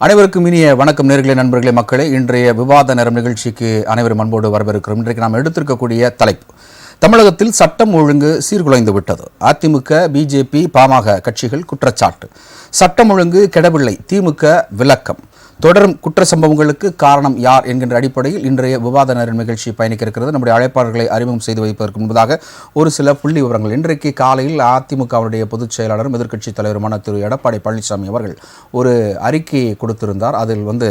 அனைவருக்கும் இனிய வணக்கம் நேர்களே, நண்பர்களே, மக்களே. இன்றைய விவாத நேரம் நிகழ்ச்சிக்கு அனைவரும் அன்போடு வரவேற்கிறோம். இன்றைக்கு நாம் எடுத்திருக்கக்கூடிய தலைப்பு, தமிழகத்தில் சட்டம் ஒழுங்கு சீர்குலைந்து விட்டது. அதிமுக, பிஜேபி, பாமக கட்சிகள் குற்றச்சாட்டு. சட்டம் ஒழுங்கு கெடவில்லை, திமுக விளக்கம். தொடரும் குற்ற சம்பவங்களுக்கு காரணம் யார் என்கின்ற அடிப்படையில் இன்றைய விவாத நேர நிகழ்ச்சி பயணிக்க இருக்கிறது. நம்முடைய அழைப்பாளர்களை அறிமுகம் செய்து வைப்பதற்கு முன்பதாக ஒரு சில புள்ளி விவரங்கள். இன்றைக்கு காலையில் அதிமுகவுடைய பொதுச் செயலாளரும் எதிர்க்கட்சித் தலைவருமான திரு எடப்பாடி பழனிசாமி அவர்கள் ஒரு அறிக்கையை கொடுத்திருந்தார். அதில்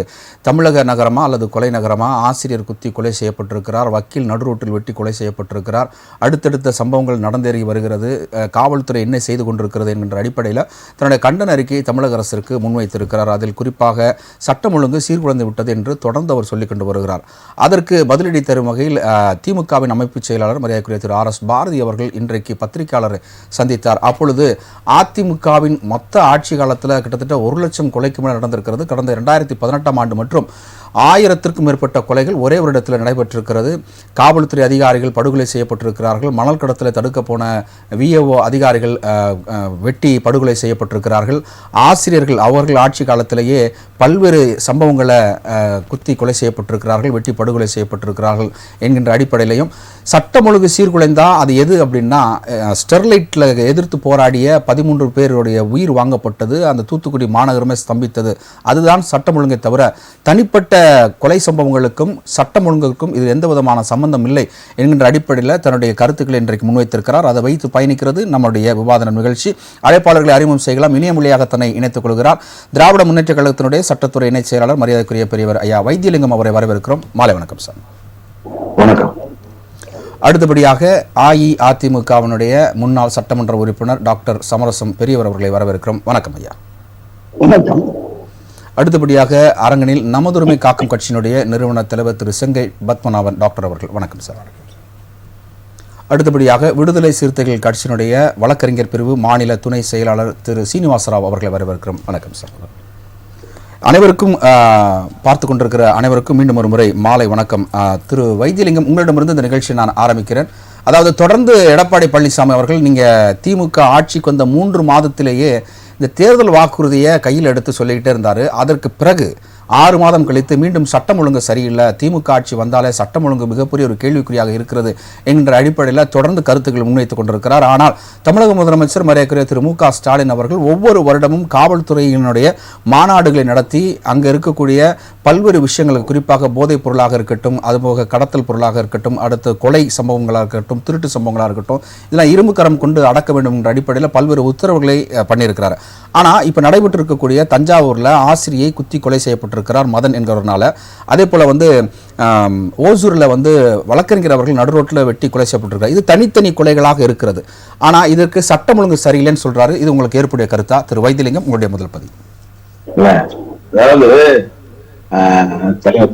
தமிழக நகரமா அல்லது கொலை நகரமா, ஆசிரியர் குத்தி கொலை செய்யப்பட்டிருக்கிறார், வக்கீல் நடுரோட்டில் வெட்டி கொலை செய்யப்பட்டிருக்கிறார், அடுத்தடுத்த சம்பவங்கள் நடந்தேறி வருகிறது, காவல்துறை என்ன செய்து கொண்டிருக்கிறது என்கின்ற அடிப்படையில் தன்னுடைய கண்டன அறிக்கையை தமிழக அரசிற்கு முன்வைத்திருக்கிறார். அதில் குறிப்பாக சட்டம் ஒழுங்கு சீர்குலைந்து விட்டது என்று தொடர்ந்து அவர் சொல்லிக் கொண்டு வருகிறார். அதற்கு பதிலடி தரும் வகையில் திமுகவின் அமைப்புச் செயலாளர் மரியாதைக்குரிய திரு RS பாரதி அவர்கள் இன்றைக்கு பத்திரிகையாளரை சந்தித்தார். அப்பொழுது அதிமுகவின் மொத்த ஆட்சி காலத்தில் கிட்டத்தட்ட 1 லட்சம் கொலைக்கு மேல் நடந்திருக்கிறது. கடந்த 2018ஆம் ஆண்டு மற்றும் 1000த்திற்கும் மேற்பட்ட கொலைகள் ஒரே வருடத்தில் நடைபெற்றிருக்கிறது. காவல்துறை அதிகாரிகள் படுகொலை செய்யப்பட்டிருக்கிறார்கள். மணல் கடத்தலை தடுக்க போன VAO அதிகாரிகள் வெட்டி படுகொலை செய்யப்பட்டிருக்கிறார்கள். ஆசிரியர்கள் அவர்கள் ஆட்சி காலத்திலேயே பல்வேறு சம்பவங்களை குத்தி கொலை செய்யப்பட்டிருக்கிறார்கள், வெட்டி படுகொலை செய்யப்பட்டிருக்கிறார்கள் என்கின்ற அடிப்படையிலையும் சட்டம் ஒழுங்கு சீர்குலைந்தா அது எது அப்படின்னா, ஸ்டெர்லைட்டில் எதிர்த்து போராடிய 13 பேருடைய உயிர் வாங்கப்பட்டது, அந்த தூத்துக்குடி மாநகரமே ஸ்தம்பித்தது, அதுதான் சட்டம் ஒழுங்கை தவிர தனிப்பட்ட கொலை சம்பவங்களுக்கும் சட்டம் ஒழுங்குக்கும் இது எந்த விதமான சம்பந்தம் இல்லை என்கின்ற அடிப்படையில் தன்னுடைய கருத்துக்களை இன்றைக்கு முன்வைத்திருக்கிறார். அதை வைத்து பயணிக்கிறது நம்முடைய விவாத நிகழ்ச்சி. அழைப்பாளர்களை அறிமுகம் செய்யலாம். இணைய மொழியாக தன்னை இணைத்துக் கொள்கிறார் திராவிட முன்னேற்ற கழகத்தினுடைய சட்டத்துறை இணைச் செயலாளர் மரியாதைக்குரிய பெரியவர் ஐயா வைத்தியலிங்கம் அவரை வரவேற்கிறோம். மாலை வணக்கம் சார். வணக்கம். அடுத்தபடியாக அஇஅதிமுகவினுடைய முன்னாள் சட்டமன்ற உறுப்பினர் டாக்டர் சமரசம் பெரியவர் அவர்களை வரவேற்கிறோம். வணக்கம் ஐயா. வணக்கம். அடுத்தபடியாக அரங்கனில் நமதுரிமை காக்கும் கட்சியினுடைய நிறுவன தலைவர் திரு செங்கை பத்மநாபன் டாக்டர் அவர்கள். வணக்கம் சார். அடுத்தபடியாக விடுதலை சிறுத்தைகள் கட்சியினுடைய வழக்கறிஞர் பிரிவு மாநில துணை செயலாளர் திரு சீனிவாசராவ் அவர்களை வரவேற்கிறோம். வணக்கம் சார். அனைவருக்கும் பார்த்து கொண்டிருக்கிற அனைவருக்கும் மீண்டும் ஒரு முறை மாலை வணக்கம். திரு வைத்தியலிங்கம், உங்களிடமிருந்து இந்த நிகழ்ச்சியை நான் ஆரம்பிக்கிறேன். அதாவது தொடர்ந்து எடப்பாடி பழனிசாமி அவர்கள் நீங்கள் திமுக ஆட்சிக்கு வந்த 3 மாதத்திலேயே இந்த தேர்தல் வாக்குறுதியை கையில் எடுத்து சொல்லிக்கிட்டே இருந்தார். அதற்கு பிறகு 6 மாதம் கழித்து மீண்டும் சட்டம் ஒழுங்கு சரியில்லை, திமுக ஆட்சி வந்தாலே சட்டம் ஒழுங்கு மிகப்பெரிய ஒரு கேள்விக்குறியாக இருக்கிறது என்கிற அடிப்படையில் தொடர்ந்து கருத்துக்கள் முன்வைத்துக் கொண்டிருக்கிறார். ஆனால் தமிழக முதலமைச்சர் மரியாதைக்குரிய திரு MK ஸ்டாலின் அவர்கள் ஒவ்வொரு வருடமும் காவல்துறையினுடைய மாநாடுகளை நடத்தி அங்கே இருக்கக்கூடிய பல்வேறு விஷயங்களுக்கு, குறிப்பாக போதைப் பொருளாக இருக்கட்டும், அதுபோக கடத்தல் பொருளாக இருக்கட்டும், அடுத்து கொலை சம்பவங்களாக இருக்கட்டும், திருட்டு சம்பவங்களாக இருக்கட்டும், இதெல்லாம் இரும்பு கரம் கொண்டு அடக்க வேண்டும் என்ற அடிப்படையில் பல்வேறு உத்தரவுகளை பண்ணியிருக்கிறார். ஆனால் இப்போ நடைபெற்று இருக்கக்கூடிய தஞ்சாவூரில் ஆசிரியை குத்தி கொலை செய்யப்பட்டிருக்கிறார் மதன் என்கிறவர்னால. அதே போல் ஓசூரில் வழக்கறிஞர் அவர்கள் நடுரோட்டில் வெட்டி கொலை செய்யப்பட்டிருக்கிறார். இது தனித்தனி கொலைகளாக இருக்கிறது. ஆனால் இதற்கு சட்டம் ஒழுங்கு சரியில்லைன்னு சொல்றாரு. இது உங்களுக்கு ஏற்புடைய கருத்தா? திரு வைத்தியலிங்கம், உங்களுடைய முதல் பதிவு. அதாவது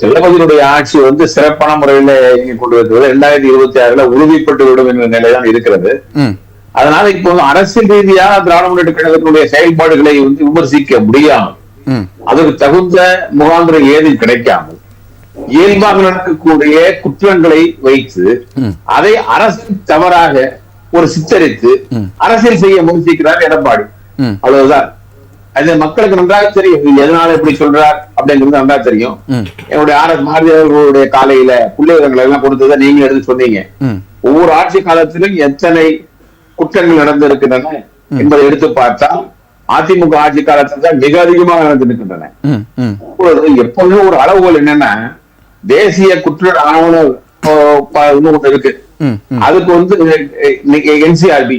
தளபதியுடைய ஆட்சி சிறப்பான முறையில் இயங்கி கொண்டு வருகிறது. 2026 உறுதிப்பட்டு விடும் என்ற நிலைதான் இருக்கிறது. அதனால இப்போ அரசியல் ரீதியாக திராவிட முன்னேற்ற கழகத்தினுடைய செயல்பாடுகளை விமர்சிக்க முடியாமல், அதற்கு தகுந்த முகாந்திரம் ஏதும் கிடைக்காமல், இயல்பாக நடக்கக்கூடிய குற்றங்களை வைத்து அதை அரசின் தவறாக ஒரு சித்தரித்து அரசியல் செய்ய முயற்சிக்கிறார் எடப்பாடி. அவ்வளவுதான். அது மக்களுக்கு நன்றாக தெரியும். எதனால எப்படி சொல்றார் அப்படிங்கிறது நன்றாக தெரியும். என்னுடைய RS பாரதி அவர்களுடைய காலையில புள்ளி விவரங்களை எல்லாம் கொடுத்ததை நீங்க எடுத்து சொன்னீங்க. ஒவ்வொரு ஆட்சி காலத்திலும் எத்தனை குற்றங்கள் நடந்திருக்கின்றன என்பதை எடுத்து பார்த்தால் அதிமுக ஆட்சி காலத்தில் தான் மிக அதிகமாக நடந்திருக்கின்றன. எப்பொழுதும் ஒரு அளவுகோல் என்னன்னா, தேசிய குற்ற ஆவண ஒன்று இருக்கு. அதுக்கு NCRB,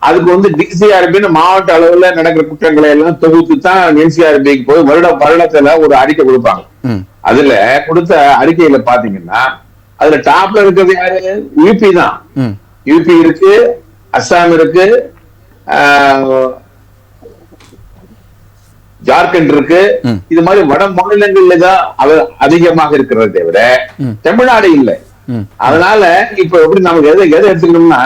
அதுக்கு DCRB மாவட்ட அளவுல நடக்கிற குற்றங்களை எல்லாம் தொகுத்து தான் NCRBக்கு போய் வருடத்துல ஒரு அறிக்கை கொடுப்பாங்க. அதுல கொடுத்த அறிக்கையில பாத்தீங்கன்னா அதுல டாப்ல இருக்கிறது யாரு? UP தான். UP இருக்கு, அஸ்ஸாம் இருக்கு, ஜார்க்கண்ட் இருக்கு. இது மாதிரி வட மாநிலங்கள்ல தான் அதிகமாக இருக்கிறத தவிர தமிழ்நாடு இல்லை. அதனால இப்ப எப்படி நமக்கு எதை எடுத்துக்கணும்னா,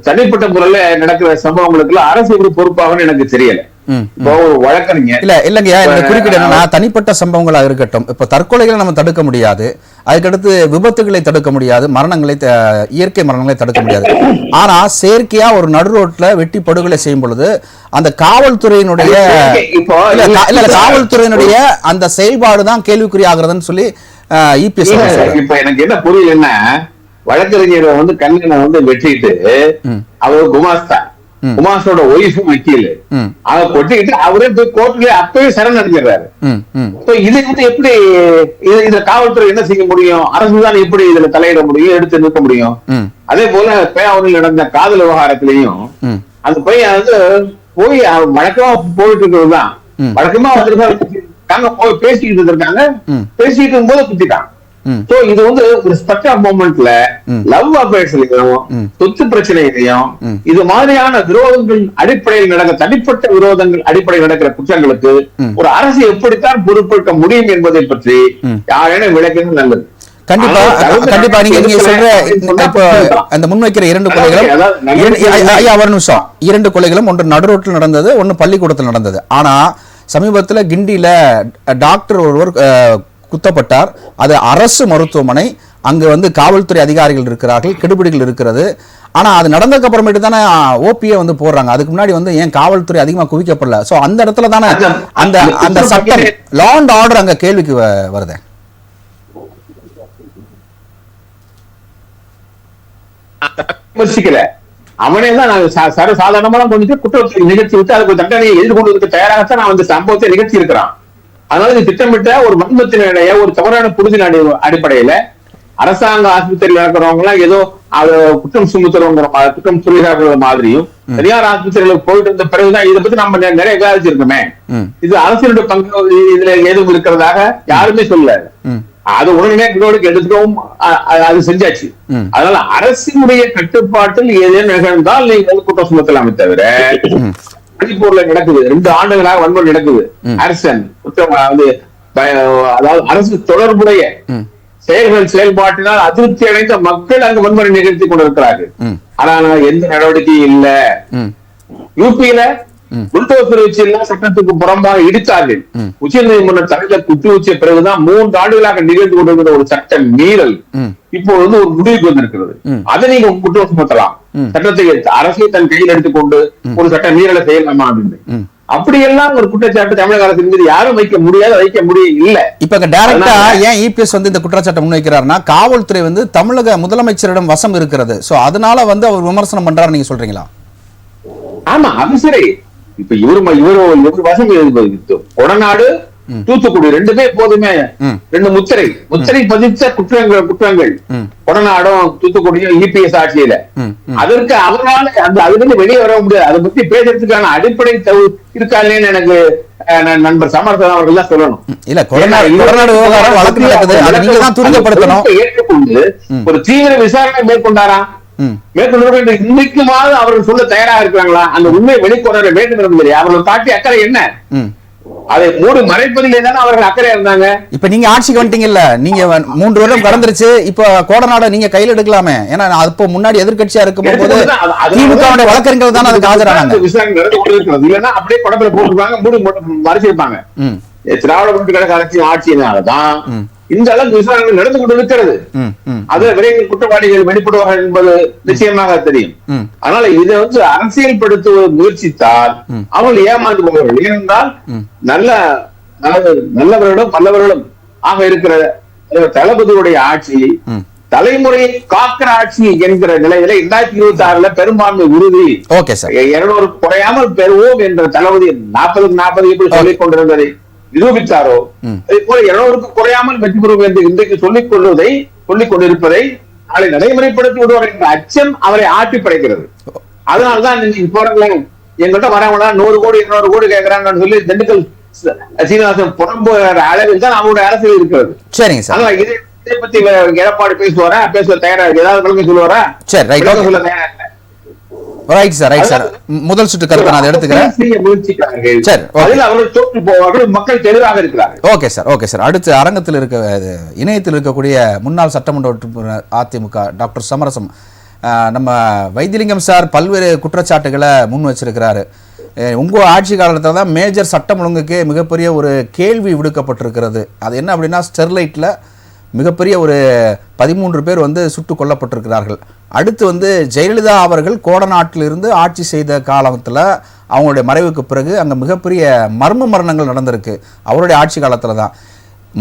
தனிப்பட்ட முறையில நடக்கிற சம்பவங்களுக்கு அரசு எப்படி பொறுப்பாகன்னு எனக்கு தெரியல. இப்போ ஒரு வழக்கறிஞர் இல்லைங்கய்யா, இந்த குறுக்கிட என்னன்னா தனிப்பட்ட சம்பவங்களாக இருக்கட்டும், இப்போ தற்கொலைகளை நம்ம தடுக்க முடியாது, அதுக்கடுத்து விபத்துகளை தடுக்க முடியாது, இயற்கை மரணங்களை தடுக்க முடியாது. ஆனா செயற்கையா ஒரு நடு ரோட்ல வெட்டி படுகொலை செய்யும் பொழுது அந்த காவல்துறையினுடைய காவல்துறையினுடைய அந்த செயல்பாடு தான் கேள்விக்குறி ஆகுறதுன்னு சொல்லி இபிஎஸ். இப்ப எனக்கு என்ன புரியலன்னா, வழக்கறிஞரை வந்து கண்ணனை வந்து வெட்டிட்டு அவர் குமாஸ்தா, குமாஸ்தோட ஒய்ஃபும் வக்கீல், அதை கொட்டிக்கிட்டு அவரே போய் கோர்ட்ல அப்பவே சரண் அடைஞ்சிடறாரு. இது வந்து எப்படி இதுல காவல்துறை என்ன செய்ய முடியும்? அரசுதான் எப்படி இதுல தலையிட முடியும், எடுத்து நிற்க முடியும்? அதே போல பேயாவூரில் நடந்த காதல் விவகாரத்திலையும் அந்த பையன் வந்து போய் வழக்கமா போயிட்டு இருக்கிறதுதான், வழக்கமா வந்துருக்காங்க, போய் பேசிக்கிட்டு இருக்காங்க, பேசிட்டு இருக்கும் போது குத்திட்டான். இது வந்து ஒரு ஸ்பெக்டர் மூமெண்ட்ல லவ் அஃபேர்ஸ்லயும் சொத்து பிரச்சனைகளையும் இது மாதிரியான விரோதங்கள் அடிப்படையில் நடக்க, தனிப்பட்ட விரோதங்கள் அடிப்படையில் நடக்கிற குற்றங்களுக்கு ஒரு அரசு எப்படித்தான் பொறுப்பேற்க முடியும் என்பதை பற்றி யாரேனும் விளக்கினது நல்லது. கண்டிப்பா கண்டிப்பா நீங்க சொல்ற இப்போ அந்த முன்வைக்கிற இரண்டு கொலைகளும் ஒன்று நடுரோட்டில் நடந்தது, ஒன்று பள்ளிக்கூடத்தில் நடந்தது. ஆனா சமீபத்துல கிண்டியில டாக்டர் ஒருவர் குத்தப்பட்டார். அது அரசு மருத்துவமனை, அங்கு வந்து காவல்துறை அதிகாரிகள் இருக்கிறார்கள், கெடுபிடிகள் இருக்கிறது. ஆனா அது நடந்ததுக்கு அப்புறமேட்டு தானே ஓபியை வந்து போடுறாங்க. அதுக்கு முன்னாடி வந்து ஏன் காவல்துறை அதிகமா குவிக்கப்படல? சோ அந்த இடத்துல தானே அந்த அந்த சட்டம், லா அண்ட் ஆர்டர் அங்க கேள்விக்கு வருது. விமர்சிக்கல, அவனே தான் சாதாரணமா கொஞ்சம் குற்றத்தை நிகழ்ச்சி விட்டு அதுக்கு தண்டனையை எதிர்கொள்வதற்கு தயாராகத்தான் நான் வந்து சம்பவத்தை நிகழ்ச்சி இருக்கிறான். அதனால இது திட்டமிட்ட ஒரு வன்மத்தினுடைய ஒரு தவறான புரிதல் அடிப்படையில அரசாங்க ஆஸ்பத்திரியில் இருக்கிறவங்க எல்லாம் ஏதோ குற்றம் சுமத்துறவங்க, குற்றம் புரிகிற மாதிரியும் தனியார் ஆஸ்பத்திரிகளுக்கு போயிட்டு இருந்த பிறகுதான் இதை பத்தி நம்ம நிறைய விவாதிச்சிருக்கோமே. இது அரசியலுடைய பங்கு இதுல ஏதும் இருக்கிறதாக யாருமே சொல்லல. அது உடனே எடுத்துக்கவும் அது செஞ்சாச்சு. அதனால அரசினுடைய கட்டுப்பாட்டில் ஏதேனும் நிகழ்ந்தால் நீங்க குற்றம் சுமத்தலாமே தவிர, மணிப்பூர்ல நடக்குது, 2 ஆண்டுகளாக வன்முறை நடக்குது. அரசன் அதாவது அரசு தொடர்புடைய செயல்பாட்டினால் அதிருப்தி அடைந்த மக்கள் அங்கு வன்முறை நிகழ்த்தி கொண்டிருக்கிறார்கள். ஆனால் எந்த நடவடிக்கையும் இல்ல. யூபியில புல்டோசர் வச்சு எல்லாம் சட்டத்துக்கு புறம்பாக இடித்தார்கள். உச்ச நீதிமன்றம் தலையில குத்தி வச்ச பிறகுதான் 3 ஆண்டுகளாக நிகழ்ந்து கொண்டிருக்கிற ஒரு சட்ட மீறல் இப்போ வந்து ஒரு முடிவுக்கு வந்திருக்கிறது. அதை நீங்க குற்றம் சுமத்தலாம். சட்டத்தை அரசை தன் கையில் எடுத்துக்கொண்டு ஒரு சட்ட மீறலை செய்யலாமா அப்படின்னு அப்படியெல்லாம் ஒரு குற்றச்சாட்டு தமிழக அரசின் மீது யாரும் வைக்க முடியாது, வைக்க முடியும் இல்ல. இப்ப டைரக்டா ஏன் இபிஎஸ் வந்து இந்த குற்றச்சாட்டை முன்வைக்கிறாருன்னா, காவல்துறை வந்து தமிழக முதலமைச்சரிடம் வசம் இருக்கிறது. சோ அதனால வந்து அவர் விமர்சனம் பண்றாரு நீங்க சொல்றீங்களா? ஆமா, அது சரி. இப்ப இவரு வசம் கொடநாடு, தூத்துக்குடி 2மே போதுமே, 2 முத்திரை பதித்த குற்றங்கள் கொடநாடும் தூத்துக்குடியும் இபிஎஸ் ஆட்சியில. அதற்கு அவரால் அதுல வெளியே வர முடியாது. அதை பத்தி பேசுறதுக்கான அடிப்படை இருக்கா இல்லைன்னு எனக்கு நண்பர் சமர்த்தன் அவர்கள் தான் சொல்லணும். இல்ல, கொடநாடு விவகாரம் வழக்கு நடக்குது, அதை நீங்க தான் துரிதப்படுத்தணும். ஏற்றுக்கொண்டு ஒரு தீவிர விசாரணை மேற்கொண்டாரா? மேற்கொண்டு இன்னைக்குமாவது அவர்கள் சொல்ல தயாராக இருக்கிறாங்களா? அந்த உண்மை வெளிக்கொணர வேண்டும் என்பது அவர்கள் காட்டிய அக்கறை என்ன? அதை மூடி மறைப்பதிலே தானே அவர்கள் அக்கறையா இருந்தாங்க. இப்ப நீங்க ஆட்சிக்கு வந்துட்டீங்கல்ல, நீங்க 3 வருடம் கடந்துருச்சு. இப்ப கோடநாட நீங்க கையில் எடுக்கலாமே. ஏன்னா அப்போ முன்னாடி எதிர்கட்சியா இருக்கும் போது திமுக வழக்கறிஞர்கள் தானே அதுக்கு ஆஜரானாங்க. விசாரணை நடந்து கொண்டிருக்கிறது. இல்லைன்னா அப்படியே படத்துல போட்டுருப்பாங்க, மூடி மறைச்சிருப்பாங்க. திராவிட முன்னேற்ற கழக அரசின் ஆட்சியினால்தான் இந்த அளவுக்கு விசாரணை நடந்து கொண்டு இருக்கிறது. அதுல விரைவில் குற்றவாளிகள் வெளிப்படுவார்கள் என்பது நிச்சயமாக தெரியும். அதனால இதை வந்து அரசியல்படுத்த முயற்சித்தால் அவர்கள் ஏமாந்து போவார்கள். ஏனென்றால் நல்லவர்களும் வல்லவர்களும் ஆக இருக்கிற தளபதியுடைய ஆட்சி தலைமுறையை காக்கிற ஆட்சி என்கிற நிலையில 2026 பெரும்பான்மை உறுதி 200 குறையாமல் பெறுவோம் என்ற தளபதி 40 எப்படி சொல்லிக் கொண்டிருந்ததை நிரூபித்தாரோ, அதே போல 200 குறையாமல் வெற்றி பெறுவோம் என்று இன்றைக்கு சொல்லிக் கொண்டிருப்பதை நாளை நடைமுறைப்படுத்தி விடுவார் என்ற அச்சம் அவரை ஆட்டி படைக்கிறது. அதனால்தான் இன்னைக்கு போறவங்க எங்கிட்ட வரவங்களா 100 கோடி 200 கோடி கேட்கிறாங்கன்னு சொல்லி திண்டுக்கல் சீனிவாசன் புறம்போகிற அளவில் தான் அவருடைய அரசியல் இருக்கிறது. சரிங்க சார். அதனால இதை பத்தி எடப்பாடி பேச தயாரா ஏதாவது சொல்லுவாரா? சொல்ல தயாரா இல்ல. Right sir, right sir. முதல் சுற்று கருத்தை நான் எடுத்துக்கிறேன். மக்கள் தெளிவாக இருக்கிறார்கள். Okay sir, okay sir. அடுத்து அரங்கத்தில் இணையத்தில் இருக்கக்கூடிய முன்னாள் சட்டமன்ற உறுப்பினர் அதிமுக டாக்டர் சமரசம், நம்ம வைத்திலிங்கம் சார் பல்வேறு குற்றச்சாட்டுகளை முன் வச்சிருக்கிறாரு. உங்க ஆட்சி காலத்தில் தான் மேஜர் சட்டம் ஒழுங்குக்கே மிகப்பெரிய ஒரு கேள்வி விடுக்கப்பட்டிருக்கிறது. அது என்ன அப்படின்னா, ஸ்டெர்லைட்டில் மிகப்பெரிய ஒரு 13 பேர் வந்து சுட்டு கொல்லப்பட்டிருக்கிறார்கள். அடுத்து வந்து ஜெயலலிதா அவர்கள் கோடநாட்டிலிருந்து ஆட்சி செய்த காலத்தில் அவங்களுடைய மறைவுக்கு பிறகு அங்கே மிகப்பெரிய மரணங்கள் நடந்திருக்கு. அவருடைய ஆட்சி காலத்தில் தான்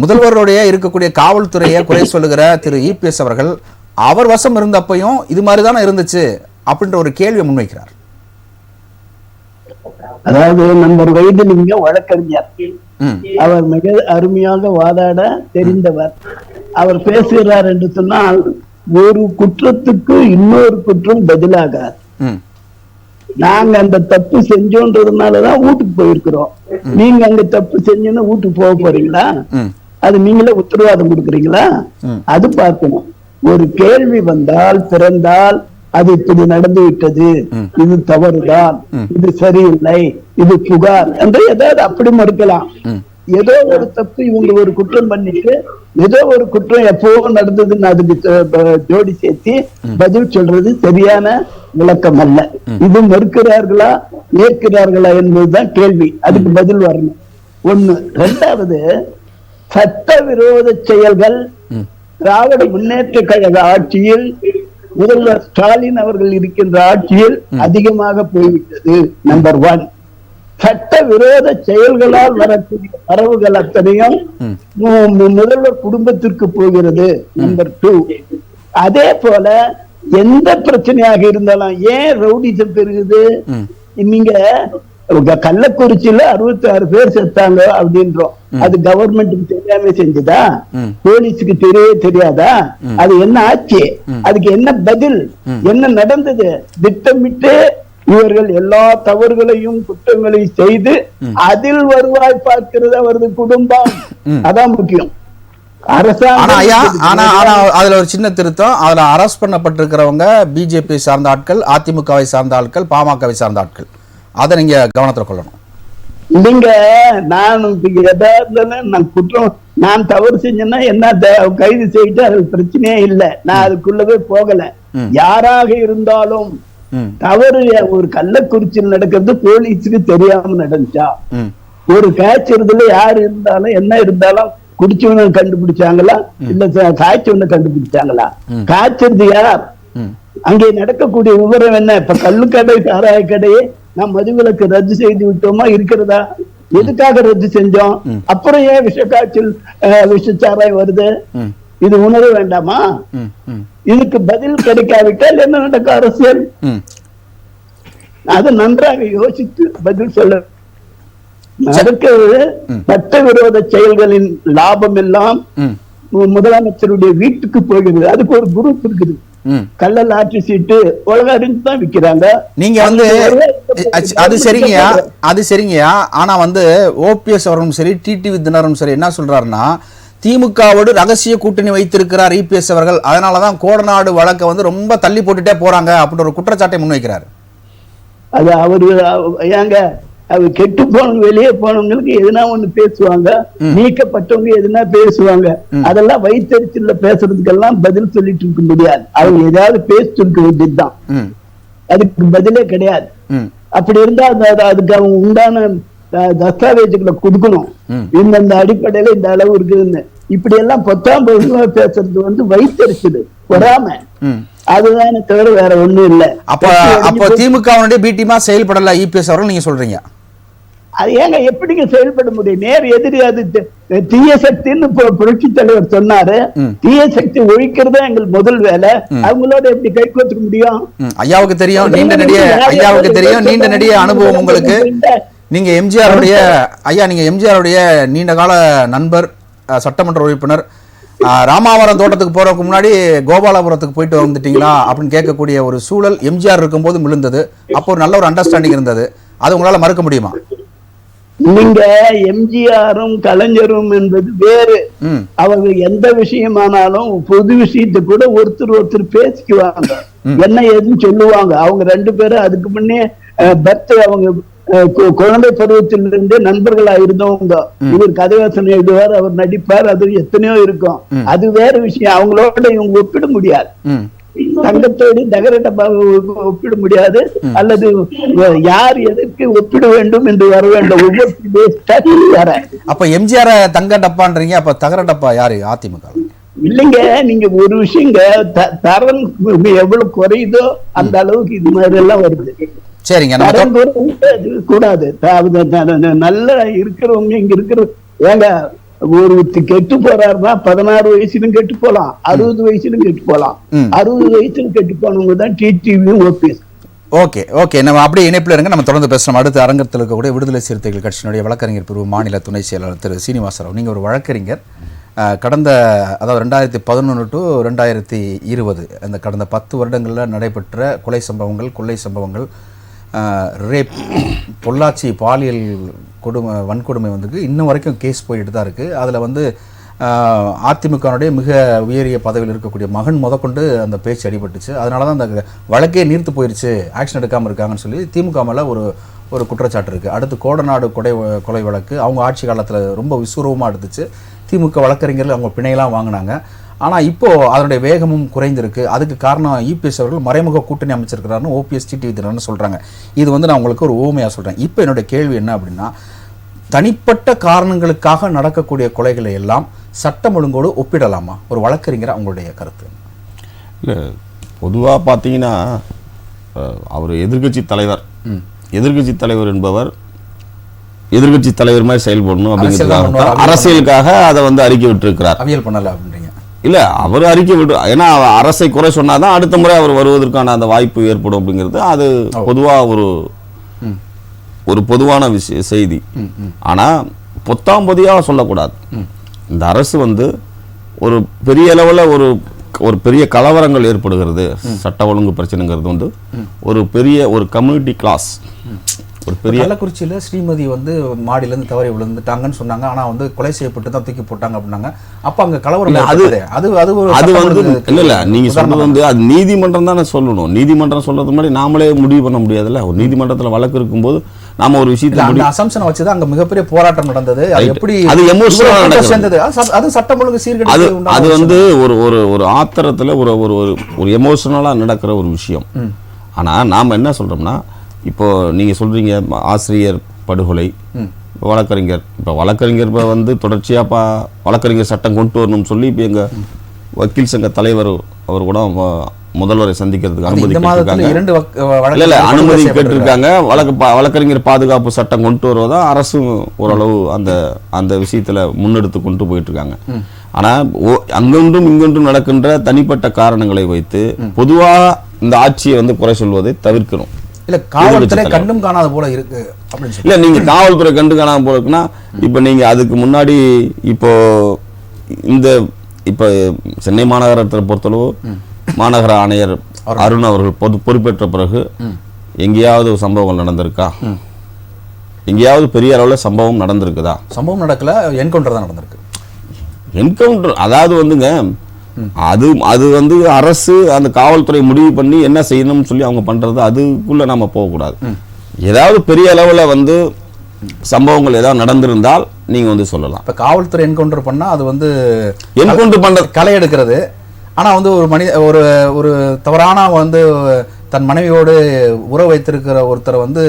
முதல்வருடைய இருக்கக்கூடிய காவல்துறையை குறை சொல்லுகிற திரு இபிஎஸ் அவர்கள் அவர் வசம் இருந்தப்பையும் இது மாதிரி தானே இருந்துச்சு அப்படின்ற ஒரு கேள்வியை முன்வைக்கிறார். அதாவது நண்பர் வைத்திலிங்க வழக்கறிஞர், அவர் மிக அருமையாக வாதாட தெரிந்தவர். அவர் பேசுகிறார் என்று சொன்னால் ஒரு குற்றத்துக்கு இன்னொரு குற்றம் பதிலாகாது. நாங்க அந்த தப்பு செஞ்சோன்றதுனாலதான் வீட்டுக்கு போயிருக்கிறோம். நீங்க அங்க தப்பு செஞ்சோன்னு வீட்டுக்கு போக போறீங்களா? அது நீங்களே உத்தரவாதம் கொடுக்குறீங்களா? அது பார்க்கணும். ஒரு கேள்வி வந்தால் பிறந்தால் அது இப்படி நடந்து விட்டது, இது தவறுதான், இது சரியில்லை, இது புகார் என்று ஏதாவது அப்படி மறுக்கலாம். ஏதோ ஒரு தப்பு இவங்க ஒரு குற்றம் பண்ணிட்டு ஏதோ ஒரு குற்றம் எப்பவும் நடந்ததுன்னு அதுக்கு ஜோடி சேர்த்து பதில் சொல்றது சரியான விளக்கம் அல்ல. இது மறுக்கிறார்களா ஏற்கிறார்களா என்பதுதான் கேள்வி. அதுக்கு பதில் வரணும். ஒண்ணு. இரண்டாவது, சட்டவிரோத செயல்கள் திராவிட முன்னேற்ற கழக ஆட்சியில் முதல்வர் ஸ்டாலின் அவர்கள் இருக்கின்ற ஆட்சியில் அதிகமாக போய்விட்டது. நம்பர் 1. சட்டவிரோத செயல்களால் வரக்கூடிய வரவுகள் அத்தனையும் முதல்வர் குடும்பத்திற்கு போகிறது. நம்பர் 2. அதே போல எந்த பிரச்சனையாக இருந்தாலும் ஏன் ரவுடிசம் பெருகுது? நீங்க கள்ளக்குறிச்சியில 66 பேர் செத்தாங்க அப்படின்றோம். அது கவர்மெண்ட்டுக்கு தெரியாம செஞ்சதா? போலீஸுக்கு தெரியவே தெரியாதா? அது என்ன ஆச்சு? அதுக்கு என்ன பதில்? என்ன நடந்தது? திட்டமிட்டு இவர்கள் எல்லா தவறுகளையும் குற்றங்களையும் செய்து அதில் வருவாய் பார்க்கிறது அவரது குடும்பம். அதான் முக்கியம். அதுல ஒரு சின்ன திருத்தம். அதுல அரெஸ்ட் பண்ணப்பட்டிருக்கிறவங்க பிஜேபி சார்ந்த ஆட்கள், அதிமுகவை சார்ந்த ஆட்கள், பாமகவை சார்ந்த ஆட்கள். அதை நீங்க கவனத்துல கொள்ளணும். நீங்க நான் குற்றம் நான் தவறு செஞ்சேன்னா என்ன கைது செய்யிட்டு அது பிரச்சனையே இல்லை. நான் அதுக்குள்ளவே போகல. யாராக இருந்தாலும் தவறு ஒரு கள்ளக்குறிச்சியில் நடக்கிறது போலீஸுக்கு தெரியாம நடந்துச்சா? ஒரு காய்ச்சறதுல யாரு இருந்தாலும் என்ன இருந்தாலும் குடிச்சவன கண்டுபிடிச்சாங்களா இல்ல காய்ச்சவன கண்டுபிடிச்சாங்களா? காய்ச்சறது யார்? அங்கே நடக்கக்கூடிய விவரம் என்ன? இப்ப கள்ளுக்கடை சாராய கடையை நாம் மதுவிலக்கு ரத்து செய்து விட்டோமா? இருக்கிறதா? எதுக்காக ரத்து செஞ்சோம்? அப்புறம் ஏன் விஷக்காய்ச்சல் விஷச்சாராயம் வருது? இது உணர வேண்டாமா? இதுக்கு பதில் கிடைக்காவிட்டால் என்ன நடக்கும்? அரசியல் அது நன்றாக யோசித்து பதில் சொல்ல. நடக்கிறது சட்டவிரோத செயல்களின் லாபம் எல்லாம் முதலமைச்சருடைய வீட்டுக்கு போகிறது. அதுக்கு ஒரு குரூப் இருக்குது. கள்ளல் ஆட்சி சீட்டு உலக அறிஞ்சு தான் விற்கிறாங்க. நீங்க வந்து அது சரிங்கயா. ஆனா வந்து ஓபிஎஸ் அவர்களும் சரி, டிடிவி தினகரனும் சரி என்ன சொல்றாருன்னா, திமுகவோடு ரகசிய கூட்டணி வைத்திருக்கிறார் இபிஎஸ் அவர்கள், அதனாலதான் கோடநாடு வழக்கை வந்து ரொம்ப தள்ளி போட்டுட்டே போறாங்க அப்படின்னு ஒரு குற்றச்சாட்டை முன்வைக்கிறார். அது அவரு ஏங்க அவர் கெட்டு போனவங்க வெளியே போனவங்களுக்கு எதுனா ஒண்ணு பேசுவாங்க, நீக்கப்பட்டவங்க எதுனா பேசுவாங்க. அதெல்லாம் வைத்தறிச்சல்ல பேசுறதுக்கெல்லாம் பதில் சொல்லிட்டு இருக்க முடியாது. அவங்க ஏதாவது பேசிட்டு இருக்க வேண்டியதுதான். அதுக்கு பதிலே கிடையாது. அப்படி இருந்தா அதுக்கு அவங்க உண்டான தஸ்தாவேஜுகளை கொடுக்கணும். இந்த அடிப்படையில இந்த அளவு இருக்குதுன்னு இப்படி எல்லாம் 10ஆம் வகுப்பு பேசுறது வந்து வைத்தறிச்சது, பொறாம. அதுதானே தவிர வேற ஒண்ணும் இல்ல. அப்ப திமுக பி டீமா செயல்படல இபிஎஸ் அவர்கள் நீங்க சொல்றீங்க. அது ஏங்க எப்படிங்க செயல்பட முடியும்? நேர் எதிரி. அது தீய சக்தின்னு புரட்சி தலைவர் சொன்னாரு. தீய சக்தி ஒழிக்கிறதா எங்கள் முதல் வேலை. அவங்களோட எப்படி கை கோத்துக்க முடியும்? ஐயாவுக்கு தெரியும், நீண்ட நெடிய அனுபவம் உங்களுக்கு. நீங்க எம்ஜிஆருடைய நீண்ட கால நண்பர், சட்டமன்ற உறுப்பினர். ராமாவரம் தோட்டத்துக்கு போறதுக்கு முன்னாடி கோபாலபுரத்துக்கு போயிட்டு வந்துட்டீங்களா அப்படின்னு கேட்கக்கூடிய ஒரு சூழல் எம்ஜிஆர் இருக்கும் போது விழுந்தது. அப்போ ஒரு நல்ல ஒரு அண்டர்ஸ்டாண்டிங் இருந்தது. அது உங்களால மறுக்க முடியுமா? நீங்க எம்ஜிஆரும் கலைஞரும் என்பது வேறு. அவங்க எந்த விஷயமானாலும் பொது விஷயத்தை கூட ஒருத்தர் பேசிக்குவாங்க, என்ன ஏதுன்னு சொல்லுவாங்க. அவங்க 2 பேரும் அதுக்கு முன்னே அவங்க குழந்தை பருவத்திலிருந்து நண்பர்களா இருந்தவங்க. இவர் கதைவாசனை எழுதுவார், அவர் நடிப்பார், அது எத்தனையோ இருக்கும். அது வேற விஷயம். அவங்களோட இவங்க ஒப்பிட முடியாது. தங்கத்தோடு தகர டப்பாவை ஒப்பிட முடியாது, அல்லது யார் எதற்கு ஒப்பிட வேண்டும் என்று வர வேண்டும். ஒவ்வொரு அப்ப எம்ஜிஆர் தங்க டப்பான்றீங்க, அப்ப தகர டப்பா யாரு? அதிமுக இல்லைங்க. நீங்க ஒரு விஷயங்க, தரம் எவ்வளவு குறையுதோ அந்த அளவுக்கு இது மாதிரி எல்லாம் வருது. சரிங்க, கூடாது. நல்லா இருக்கிறவங்க இங்க இருக்கிற ஏங்க, ஒரு கெட்டு போறாருன்னா 16 வயசுலும் கெட்டு போலாம், 60 வயசுலும் கெட்டு போலாம். 60 வயசுலும் கெட்டு போனவங்க தான் டிடிவியும் ஓபிஎஸ். ஓகே ஓகே, நம்ம அப்படியே இணைப்பில் இருங்க, நம்ம தொடர்ந்து பேசணும். அடுத்த அரங்கத்தில் இருக்கக்கூடிய விடுதலை சிறுத்தைகள் கட்சியினுடைய வழக்கறிஞர் பிரிவு மாநில துணை செயலாளர் திரு சீனிவாசராவ். நீங்கள் ஒரு வழக்கறிஞர். கடந்த அதாவது 2011 டு 2020 அந்த கடந்த 10 வருடங்களில் நடைபெற்ற கொலை சம்பவங்கள், கொள்ளை சம்பவங்கள், ரேப், பொள்ளாச்சி பாலியல் வன்கொடுமை வந்து இன்னும் வரைக்கும் கேஸ் போயிட்டு தான் இருக்குது. அதில் வந்து அதிமுகனுடைய மிக உயரிய பதவியில் இருக்கக்கூடிய மகன் முதற்கொண்டு அந்த பேச்சு அடிபட்டுச்சு. அதனால தான் அந்த வழக்கே நீர்த்து போயிடுச்சு, ஆக்ஷன் எடுக்காமல் இருக்காங்கன்னு சொல்லி திமுக மேலே ஒரு குற்றச்சாட்டு இருக்குது. அடுத்து கோடநாடு கொலை வழக்கு அவங்க ஆட்சி காலத்தில் ரொம்ப விஸ்வரூபமாக எடுத்துச்சு. திமுக வழக்கறிஞர்கள் அவங்க பிணையெல்லாம் வாங்கினாங்க. ஆனால் இப்போது அதனுடைய வேகமும் குறைந்திருக்கு. அதுக்கு காரணம் இபிஎஸ் அவர்கள் மறைமுக கூட்டணி அமைச்சிருக்கிறாருன்னு ஓபிஎஸ் டிடிவி தினகரன் சொல்கிறாங்க. இது வந்து நான் உங்களுக்கு ஒரு ஊமையாக சொல்கிறேன். இப்போ என்னுடைய கேள்வி என்ன அப்படின்னா, தனிப்பட்ட காரணங்களுக்காக நடக்கக்கூடிய கொலைகளை எல்லாம் சட்டம் ஒழுங்கோடு ஒப்பிடலாமா? ஒரு வழக்கறிஞர் அவங்களுடைய கருத்து. இல்லை, பொதுவாக பார்த்தீங்கன்னா அவர் எதிர்கட்சி தலைவர். எதிர்கட்சி தலைவர் என்பவர் எதிர்கட்சி தலைவர் மாதிரி செயல்படணும் அப்படிங்கிறதுக்காக அரசியலுக்காக அதை வந்து அறிக்கை விட்டுருக்கிறார். அவியல் பண்ணல அப்படின்றீங்க? இல்லை, அவர் அறிக்கை விட்டு, ஏன்னா அரசை குறை சொன்னாதான் அடுத்த முறை அவர் வருவதற்கான அந்த வாய்ப்பு ஏற்படும் அப்படிங்கிறது அது பொதுவாக ஒரு பொதுவான செய்தி. ஆனால் பொத்தாம்பதியாக சொல்லக்கூடாது. இந்த அரசு வந்து ஒரு பெரிய அளவில் ஒரு பெரிய கலவரங்கள் ஏற்படுகிறது, சட்ட ஒழுங்கு பிரச்சனைங்கிறது வந்து ஒரு கம்யூனிட்டி கிளாஸ். ஒரு பெரிய கள்ளக்குறிச்சியில் ஸ்ரீமதி வந்து மாடியிலேருந்து தவறி விழுந்துட்டாங்கன்னு சொன்னாங்க. ஆனால் வந்து கொலை செய்யப்பட்டு தான் தூக்கி போட்டாங்க அப்படின்னாங்க. அப்போ அங்கே கலவரம் அது வந்து இல்லை, நீங்கள் சொல்றது வந்து அது நீதிமன்றம் தானே சொல்லணும். நீதிமன்றம் சொல்றது மாதிரி நாமளே முடிவு பண்ண முடியாதுல்ல. ஒரு நீதிமன்றத்தில் வழக்கு இருக்கும்போது நாம ஒரு விஷயத்தை அசம்ஷனை வச்சு தான் அங்கே மிகப்பெரிய போராட்டம் நடந்தது. எப்படி அது எமோஷனலா நடந்தது, அது சட்டம் ஒழுங்கு சீர்கேடு. அது வந்து ஒரு ஆத்திரத்தில் ஒரு எமோஷனலா நடக்கிற ஒரு விஷயம். ஆனா நாம என்ன சொல்றோம்னா, இப்போ நீங்க சொல்றீங்க ஆசிரியர் படுகொலை, வழக்கறிஞர் வந்து தொடர்ச்சியா வழக்கறிஞர் சட்டம் கொண்டு வரணும்னு சொல்லி இப்போ எங்க வக்கீல் சங்க தலைவர் அவர் கூட முதல்வரை சந்திக்கிறதுக்கு அனுமதி கேட்டிருக்காங்க. வழக்கறிஞர் பாதுகாப்பு சட்டம் கொண்டு வருவதா அரசும் ஓரளவு அந்த விஷயத்துல முன்னெடுத்து கொண்டு போயிட்டு இருக்காங்க. ஆனா அங்கொன்றும் இங்கொன்றும் நடக்கின்ற தனிப்பட்ட காரணங்களை வைத்து பொதுவாக இந்த ஆட்சியை வந்து குறை சொல்வதை தவிர்க்கணும். இல்ல, காவல்துறை கண்டும் காணாத போல இருக்கு அப்படின்னு இல்ல, நீங்க காவல்துறை கண்டு காணாத போல இருக்குன்னா இப்ப நீங்க அதுக்கு முன்னாடி இப்ப சென்னை மாநகரத்தை பொறுத்தளவு மாநகர ஆணையர் அருண் அவர்கள் பொறுப்பேற்ற பிறகு எங்கேயாவது சம்பவங்கள் நடந்திருக்கா? எங்கேயாவது பெரிய அளவுல சம்பவம் நடந்திருக்குதா? சம்பவம் நடக்கல, என்கவுண்டர் தான் நடந்திருக்கு. என்கவுண்டர் அதாவது வந்துங்க, அது வந்து அரசு அந்த காவல்துறை முடிவு பண்ணி என்ன செய்யணும்னு சொல்லி அவங்க பண்றது, அதுக்குள்ள நாம போகக்கூடாது. ஏதாவது பெரிய அளவுல வந்து சம்பவங்கள் ஏதாவது நடந்திருந்தால் நீங்க வந்து சொல்லலாம். இப்ப காவல்துறை என்கவுண்டர் பண்ணா அது வந்து என்கவுண்டர் பண்றது களை எடுக்கிறது. ஆனா வந்து ஒரு தவறான வந்து தன் மனைவியோடு உறவு வைத்திருக்கிற ஒருத்தரை வந்து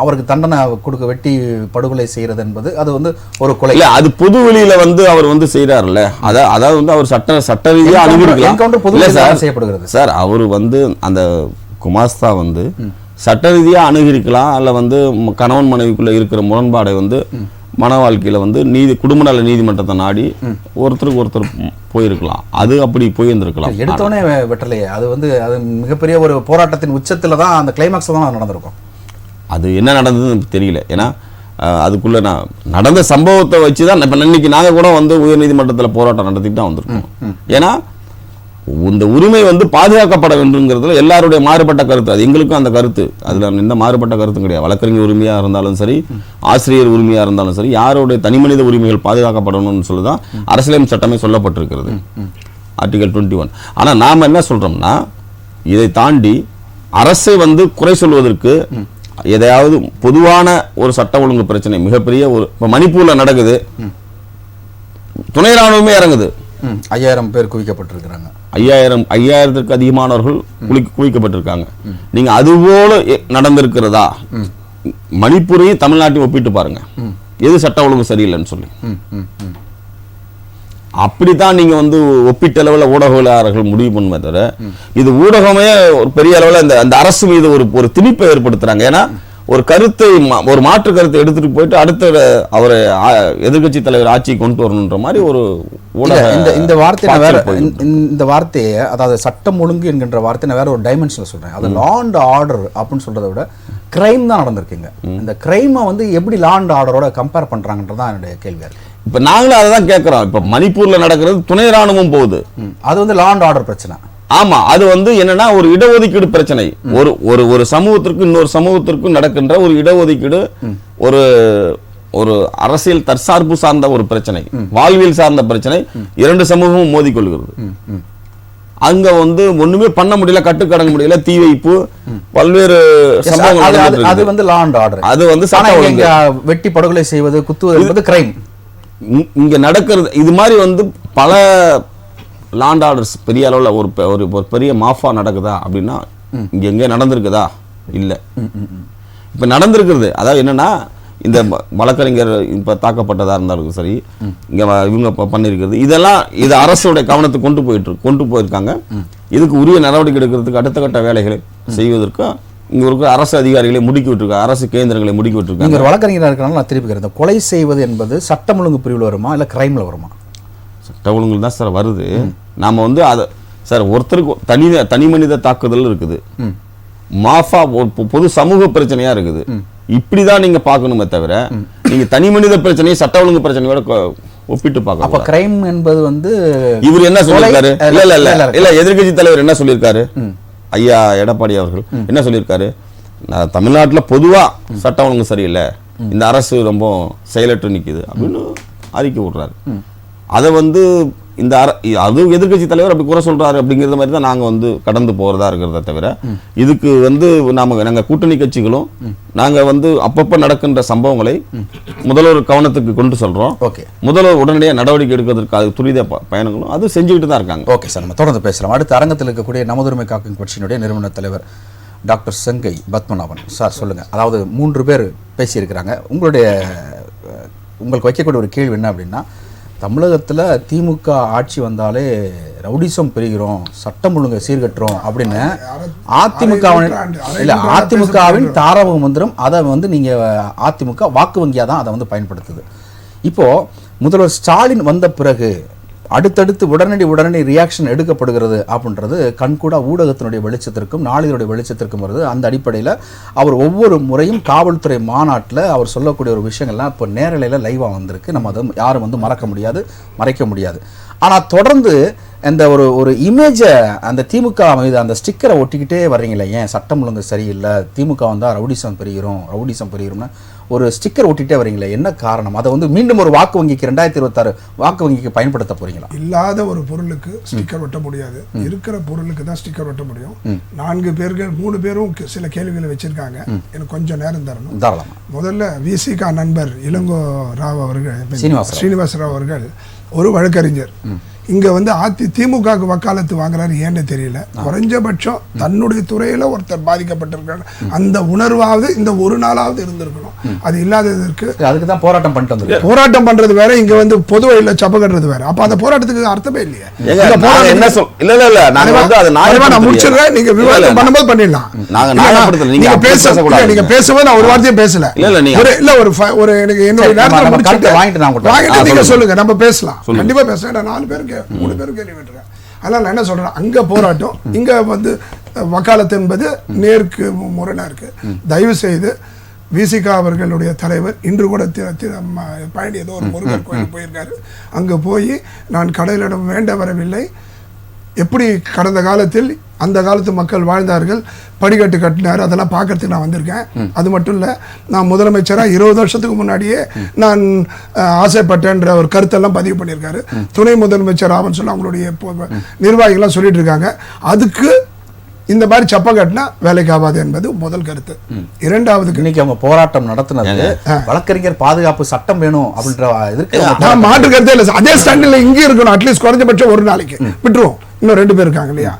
அவருக்கு தண்டனை கொடுக்க வெட்டி படுகொலை செய்யறது என்பது அது வந்து ஒரு கொலை. இல்ல, அது பொது வெளியில வந்து அவர் வந்து செய்யறாருல்ல, அதாவது வந்து அவர் சட்ட ரீதியா அணுகிருக்கலாம் செய்யப்படுகிறது சார். அவரு வந்து அந்த குமாஸ்தா வந்து சட்ட ரீதியா அணுகிருக்கலாம். அல்ல வந்து கணவன் மனைவிக்குள்ள இருக்கிற முரண்பாடை வந்து மன வாழ்க்கையில வந்து குடும்ப நல நீதிமன்றத்தை நாடி ஒருத்தருக்கு ஒருத்தர் போயிருக்கலாம். அது அப்படி போயிருந்திருக்கலாம். எடுத்தோடனே வெட்டலையே, அது வந்து அது மிகப்பெரிய ஒரு போராட்டத்தின் உச்சத்துல தான் அந்த கிளைமாக்ஸ் தான் நடந்திருக்கும். அது என்ன நடந்ததுன்னு தெரியல. ஏன்னா அதுக்குள்ள நான் நடந்த சம்பவத்தை வச்சுதான் இப்ப இன்னைக்கு நாங்க கூட வந்து உயர்நீதிமன்றத்தில் போராட்டம் நடத்திட்டு தான் வந்திருக்கோம். ஏன்னா இந்த உரிமை வந்து பாதுகாக்கப்பட வேண்டும்ங்கிறதுல எல்லாருடைய மாறுபட்ட கருத்து. அது எங்களுக்கும் அந்த கருத்து, அதுல எந்த மாறுபட்ட கருத்தும் கிடையாது. வழக்கறிஞர் உரிமையா இருந்தாலும் சரி, ஆசிரியர் உரிமையா இருந்தாலும் சரி, யாருடைய தனிமனித உரிமைகள் பாதுகாக்கப்படணும்னு சொல்லிதான் அரசியலமைப்பு சட்டமே சொல்லப்பட்டிருக்கிறது, ஆர்டிகல் 21. ஆனா நாம என்ன சொல்றோம்னா, இதை தாண்டி அரசை வந்து குறை சொல்வதற்கு எதையாவது பொதுவான ஒரு சட்ட ஒழுங்கு பிரச்சனை மிகப்பெரிய ஒரு மணிப்பூர்ல நடக்குது, துணை ராணுவமே இறங்குது, 5000 பேர் குவிக்கப்பட்டிருக்கிறாங்க. 5000த்திற்கு அதிகமானவர்கள் குவிக்கப்பட்டிருக்காங்க. நீங்க அதுபோல நடந்திருக்கிறதா? மணிப்பூரையும் தமிழ்நாட்டையும் ஒப்பிட்டு பாருங்க, எது சட்ட ஒழுங்கு சரியில்லைன்னு சொல்லி. அப்படித்தான் நீங்க வந்து ஒப்பீட்டு அளவில் ஊடகவியலாளர்கள் முடிவு பண்ணுமே தவிர, இது ஊடகமே ஒரு பெரிய அளவில் அந்த அரசு மீது ஒரு திணிப்பை ஏற்படுத்துறாங்க. ஏன்னா ஒரு கருத்தை, ஒரு மாற்று கருத்தை எடுத்துட்டு போயிட்டு அடுத்த அவரை எதிர்கட்சி தலைவர் ஆட்சியை கொண்டு வரணுன்ற மாதிரி ஒரு இந்த வார்த்தை வேற, இந்த வார்த்தையை, அதாவது சட்டம் ஒழுங்கு என்கின்ற வார்த்தை வேற ஒரு டைமென்ஷன்ல சொல்றேன். அது லா அண்ட் ஆர்டர் அப்படின்னு சொல்றதை விட கிரைம் தான் நடந்திருக்குங்க. இந்த கிரைமை வந்து எப்படி லா அண்ட் ஆர்டரோட கம்பேர் பண்றாங்கன்றதான் என்னுடைய கேள்வியா இருக்கு. இப்ப நாங்களும் அதை தான் கேட்கிறோம். இப்ப மணிப்பூர்ல நடக்கிறது துணை ராணுவம் போகுது, அது வந்து லா அண்ட் ஆர்டர் பிரச்சனை. ஆமா, அது வந்து என்னன்னா ஒரு இடஒதுக்கீடு பிரச்சனை. ஒரு சமூகத்திற்கு இன்னொரு சமூகத்திற்கும் நடக்கின்ற ஒரு இடஒதுக்கீடு, ஒரு ஒரு அரசியல் தற்சார்பு சார்ந்த ஒரு பிரச்சனை, வாழ்வியல் சார்ந்த பிரச்சனை. இரண்டு சமூகமும் மோதிக்கொள்கிறது. அங்க வந்து ஒண்ணுமே பண்ண முடியல, கட்டுக்கடங்க முடியல, தீ வைப்பு, பல்வேறு சம்பவங்கள். அது வந்து லா அண்ட் ஆர்டர். அது வந்து வெட்டி படுகொலை செய்வது, குத்துவது என்பது கிரைம். இங்க நடக்கிறது இது மாதிரி வந்து பல லாண்ட் ஆர்டர்ஸ் பெரிய அளவில் ஒரு பெரிய மாஃபா நடக்குதா அப்படின்னா இங்க எங்கே நடந்திருக்குதா? இல்லை. இப்ப நடந்திருக்கிறது அதாவது என்னன்னா, இந்த வழக்கறிஞர் இப்ப தாக்கப்பட்டதா இருந்தாலும் சரி, இங்க இவங்க பண்ணிருக்கிறது, இதெல்லாம் இது அரசுடைய கவனத்துக்கு கொண்டு போயிருக்காங்க. இதுக்கு உரிய நடவடிக்கை எடுக்கிறதுக்கு அடுத்த கட்ட வேலைகளை செய்வதற்கு இங்க இருக்கிற அரசு அதிகாரிகளை முடுக்கி விட்டுருக்காங்க, அரசு கேந்திரங்களை முடுக்கி விட்டுருக்காங்க. இங்க வழக்கறிஞராக இருக்கிறனால நான் திருப்பி கேட்கிறேன், கொலை செய்வது என்பது சட்டம் ஒழுங்கு பிரிவில் வருமா இல்லை கிரைம்ல வருமா? சட்ட ஒழுங்கு தான் சார் வருது. நாம வந்து அதை சார் ஒருத்தருக்கு தனி மனித தாக்குதல் இருக்குது, மாஃபா பொது சமூக பிரச்சனையா இருக்குது. இப்படிதான் நீங்க பார்க்கணுமே தவிர நீங்க தனி மனித பிரச்சனையை சட்ட ஒழுங்கு பிரச்சனையோட ஒப்பிட்டு பார்க்க. அப்ப கிரைம் என்பது வந்து இவர் என்ன சொல்லியிருக்காரு? இல்ல எதிர்கட்சி தலைவர் என்ன சொல்லியிருக்காரு? ஐயா எடப்பாடி அவர்கள் என்ன சொல்லியிருக்காரு? தமிழ்நாட்டில் பொதுவா சட்டம் ஒழுங்கு சரியில்லை, இந்த அரசு ரொம்ப செயலற்று நிக்குது அப்படின்னு அறிக்கை விடுறாரு. அதை வந்து இந்த அது எதிர்கட்சி தலைவர் அப்படி குறை சொல்றாரு அப்படிங்கிற மாதிரி தான் நாங்க வந்து கடந்து போறதா இருக்கிறத தவிர, இதுக்கு வந்து நாங்க கூட்டணி கட்சிகளும் நாங்க வந்து அப்பப்ப நடக்கின்ற சம்பவங்களை முதல்வர் கவனத்துக்கு கொண்டு சொல்றோம். முதல்வர் உடனடியாக நடவடிக்கை எடுக்கிறதுக்கு அது துரித பயணங்களும் அது செஞ்சுக்கிட்டு தான் இருக்காங்க. ஓகே சார், நம்ம தொடர்ந்து பேசலாம். அடுத்த அரங்கத்தில் இருக்கக்கூடிய நமதுரிமை காக்கும் கட்சியினுடைய நிறுவன தலைவர் டாக்டர் செங்கை பத்மநாபன் சார், சொல்லுங்க. அதாவது 3 பேர் பேசியிருக்கிறாங்க. உங்களுக்கு வைக்கக்கூடிய ஒரு கேள்வி என்ன அப்படின்னா, தமிழகத்தில் திமுக ஆட்சி வந்தாலே ரவுடிசம் பெறுகிறோம், சட்டம் ஒழுங்கை சீர்கட்டுறோம் அப்படின்னு அதிமுகவின் தாரக மந்திரம். அதை வந்து நீங்கள் அதிமுக வாக்கு வங்கியாக தான் அதை வந்து பயன்படுத்துது. இப்போது முதல்வர் ஸ்டாலின் வந்த பிறகு அடுத்தடுத்து உடனடி ரியாக்ஷன் எடுக்கப்படுகிறது அப்படின்றது கண்கூடா ஊடகத்தினுடைய வெளிச்சத்திற்கும் நாளிதழுடைய வெளிச்சத்திற்கும் வருது. அந்த அடிப்படையில் அவர் ஒவ்வொரு முறையும் காவல்துறை மாநாட்டில் அவர் சொல்லக்கூடிய ஒரு விஷயங்கள்லாம் இப்போ நேரலையில் லைவாக வந்திருக்கு. நம்ம அதை யாரும் வந்து மறைக்க முடியாது. ஆனால் தொடர்ந்து அந்த ஒரு இமேஜை அந்த திமுக மீது அந்த ஸ்டிக்கரை ஒட்டிக்கிட்டே வர்றீங்களே, ஏன் சட்டம் ஒழுங்கு சரியில்லை, திமுக வந்தால் ரவுடிசம் பெறுகிறோம்னா ஒரு ஸ்டிக்கர் ஒட்டிகிட்டே வரீங்களே, என்ன காரணம்? அதை வந்து மீண்டும் ஒரு வாக்கு வங்கிக்கு 2026 வாக்கு வங்கிக்கு பயன்படுத்த போறீங்களா? இல்லாத ஒரு பொருளுக்கு ஸ்டிக்கர் ஒட்ட முடியாது, இருக்கிற பொருளுக்கு தான் ஸ்டிக்கர் ஒட்ட முடியும். 4 பேர்கள் 3 பேரும் சில கேள்விகளை வச்சிருக்காங்க. எனக்கு கொஞ்சம் நேரம் தரணும். முதல்ல விசிகா நண்பர் இளங்கோ ராவ் அவர்கள், ஸ்ரீனிவாச ராவ் அவர்கள் ஒரு வழக்கறிஞர், இங்க வந்து திமுக வக்காலத்து வாங்குறாரு, ஏன்னு தெரியல. குறைஞ்சபட்சம் தன்னுடைய துறையில ஒருத்தர் பாதிக்கப்பட்டிருக்காங்க, அந்த உணர்வாவது இந்த ஒரு நாளாவது இருந்திருக்கணும். அது இல்லாததற்கு அதுக்கு தான் போராட்டம் பண்ணிட்டு வந்து, போராட்டம் பண்றது வேற, இங்க வந்து பொது வழியில சப்ப கட்டுறது வேற. அப்ப அந்த போராட்டத்துக்கு அர்த்தமே இல்லையே. முடிச்சிடுறேன், நீங்க விவாதம் பண்ணும்போது பண்ணிடலாம். நீங்க பேசும்போது நான் ஒரு வார்த்தையும் பேசல. இல்ல ஒரு எனக்கு என்னுடைய நேரத்தில் வாங்கிட்டு நீங்க சொல்லுங்க, நம்ம பேசலாம். கண்டிப்பா பேசலாம். 4 பேருக்கு 3 பேரும் கேள்விப்பட்டிருக்கேன். அதனால நான் என்ன சொல்றேன், அங்க போராட்டம், இங்க வந்து வக்காலத்து என்பது நேருக்கு முரணா இருக்கு. தயவு செய்து விசிகா அவர்களுடைய தலைவர் இன்று கூட பழனி ஏதோ ஒரு முருகர் கோயில் போயிருக்காரு. அங்க போய் நான் கடலிடம் வேண்ட வரவில்லை, எப்படி கடந்த காலத்தில் அந்த காலத்து மக்கள் வாழ்ந்தார்கள், படிக்கட்டு கட்டினார், அதெல்லாம் பார்க்கறதுக்கு நான் வந்திருக்கேன். அது மட்டும் இல்லை, நான் முதலமைச்சராக 20 வருஷத்துக்கு முன்னாடியே நான் ஆசைப்பட்டேன்ற ஒரு கருத்தெல்லாம் பதிவு பண்ணியிருக்காரு. துணை முதலமைச்சர் ஆவன்னு சொல்லி அவங்களுடைய நிர்வாகிகள்லாம் சொல்லிட்டு இருக்காங்க. அதுக்கு இந்த மாதிரி சப்ப கட்டினா வேலைக்கு ஆகாது என்பது முதல் கருத்து. இரண்டாவது, இன்னைக்கு அவங்க போராட்டம் நடத்தினது வழக்கறிஞர் பாதுகாப்பு சட்டம் வேணும் அப்படின்ற மாற்று கருத்தே இல்லை. அதே ஸ்டாண்டில் இங்கே இருக்கணும், அட்லீஸ்ட் குறைஞ்சபட்சம் ஒரு நாளைக்கு விட்டுருவோம். இன்னும் 2 பேர் இருக்காங்க இல்லையா.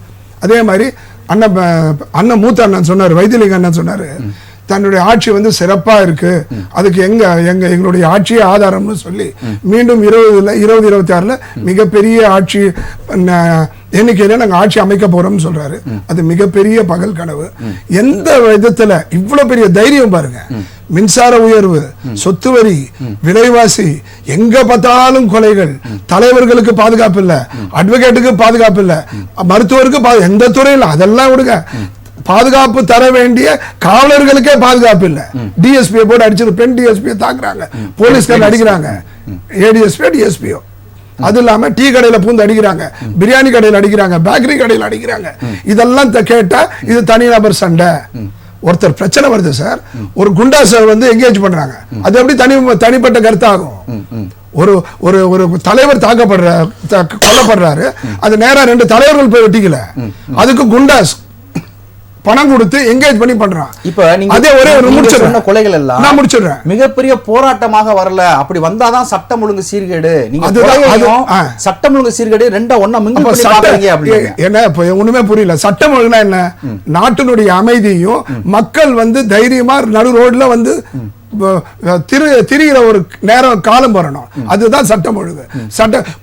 அதே மாதிரி அண்ணன் மூத்த அண்ணன் சொன்னார், வைத்தியலிங்க அண்ணன் சொன்னாரு, தன்னுடைய ஆட்சி வந்து சிறப்பா இருக்கு, அதுக்கு எங்களுடைய ஆட்சியே ஆதாரம்னு சொல்லி மீண்டும் 2026 மிகப்பெரிய ஆட்சி எண்ணிக்கையில நாங்க ஆட்சி அமைக்க போறோம்னு சொல்றாரு. அது மிகப்பெரிய பகல் கனவு. எந்த விதத்துல இவ்வளவு பெரிய தைரியம் பாருங்க. மின்சார உயர்வு, சொத்து வரி, விலைவாசி, எங்க பார்த்தாலும் கொலைகள், தலைவர்களுக்கு பாதுகாப்பு இல்ல, அட்வொகேட்டுக்கு பாதுகாப்பு இல்ல, மருத்துவருக்கு எந்த துறையில் அதெல்லாம் விடுங்க, பாதுகாப்பு தர வேண்டிய காவலர்களுக்கே பாதுகாப்பு இல்ல. டிஎஸ்பியை போட்டு அடிச்சது, பெண் டிஎஸ்பியை தாக்குறாங்க, போலீஸ்காரன் அடிக்கிறாங்க, ஏடிஎஸ்பியோ டிஎஸ்பியோ. அது இல்லாம டீ கடையில பூந்து அடிக்கிறாங்க, பிரியாணி கடையில் அடிக்கிறாங்க, பேக்கரி கடையில் அடிக்கிறாங்க. இதெல்லாம் கேட்டா இது தனிநபர் சண்டை. ஒருத்தர் பிரச்சனை வருது சார், ஒரு குண்டாச வந்து எங்கேஜ் பண்றாங்க, அது எப்படி தனிப்பட்ட கருத்தாகும்? ஒரு ஒரு ஒரு தலைவர் கொல்லப்படுறாரு, அது நேரா 2 தலைவர்கள் போய் வெட்டிக்கல, அதுக்கு குண்டாஸ் பணம் கொடுத்து எங்கேஜ் பண்ணி பண்றான். இப்ப நீங்க அதே ஒரே ஒரு சொன்ன கொலைகள் எல்லாம் நான் முடிச்சிடுறேன், மிகப்பெரிய போராட்டமாக வரல, அப்படி வந்தாதான் சட்டம் ஒழுங்கு சீர்கேடு. நீங்க சட்டம் ஒழுங்கு சீர்கேடு ரெண்டா ஒண்ணா மிங்கிள் பண்ணி பாக்குறீங்க அப்படி என்ன? இப்ப ஒண்ணுமே புரியல. சட்டம் ஒழுங்குனா என்ன? நாட்டினுடைய அமைதியும் மக்கள் வந்து தைரியமா நடு ரோட்ல வந்து திரிகிற ஒரு நேரம் காலம் வரணும். அதுதான் சட்டம் ஒழுங்கு.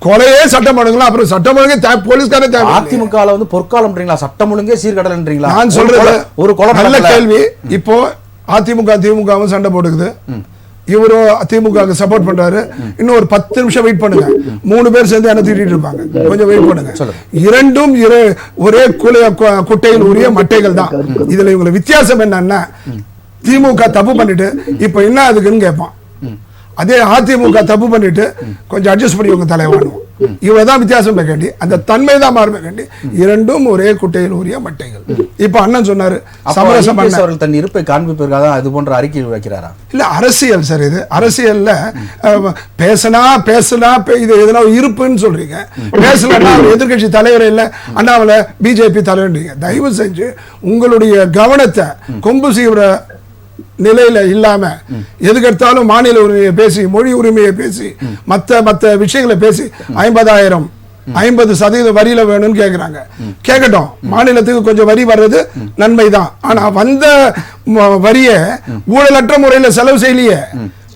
கொலையே சட்டம் ஒழுங்குல அப்புறம் சட்டம் ஒழுங்கு போலீஸ்காரே தேவை. அதிமுகல வந்து பொற்காலம்ன்றீங்களா, சட்டம் ஒழுங்கே சீர்கடல்ன்றீங்களா? நான் சொல்றது ஒரு நல்ல கேள்வி. இப்போ திமுகவும் சண்டை போட்டுக்குது, இவரும் திமுக சப்போர்ட் பண்றாரு. இன்னும் ஒரு 10 நிமிஷம் வெயிட் பண்ணுங்க, 3 பேர் சேர்ந்து என்ன திட்டிட்டு இருப்பாங்க. கொஞ்சம் வெயிட் பண்ணுங்க. இரண்டும் ஒரே குட்டையில் உரிய மட்டைகள் தான். இதுல இவங்க வித்தியாசம் என்னன்னா, திமுக தப்பு பண்ணிட்டு இப்ப என்ன அதுக்குன்னு கேட்பான், அதே அதிமுக தப்பு பண்ணிட்டு கொஞ்சம் அட்ஜஸ்ட் பண்ணி உங்க தலைவானுவோம். இவ்வளவுதான் வித்தியாசம் வேண்டி, அந்த தன்மை தான் மாற வேண்டி. இரண்டும் ஒரே குட்டையில் உரிய மட்டைகள். இப்ப அண்ணன் சொன்னாரு சமரசம் அவர்கள் தன் இருப்பை காண்பிப்பதற்காக அது போன்ற அறிக்கை வைக்கிறாரா? இல்ல, அரசியல் சார் இது. அரசியல்ல பேசினா இது எதனா இருப்புன்னு சொல்றீங்க, பேசலன்னா எதிர்கட்சி தலைவர் இல்ல, அண்ணாமலை பிஜேபி தலைவர்ன்றீங்க. தயவு செஞ்சு உங்களுடைய கவனத்தை கொம்பு சீவிர நிலையில இல்லாம எதுக்கெடுத்தாலும் மாநில உரிமையை பேசி, மொழி உரிமையை பேசி, மத்த விஷயங்களை பேசி 50% வரியில வேணும்னு கேக்குறாங்க. கேட்கட்டும், மாநிலத்துக்கு கொஞ்சம் வரி வர்றது நன்மைதான். ஆனா வந்த வரிய ஊழலற்ற முறையில செலவு செய்யலையே.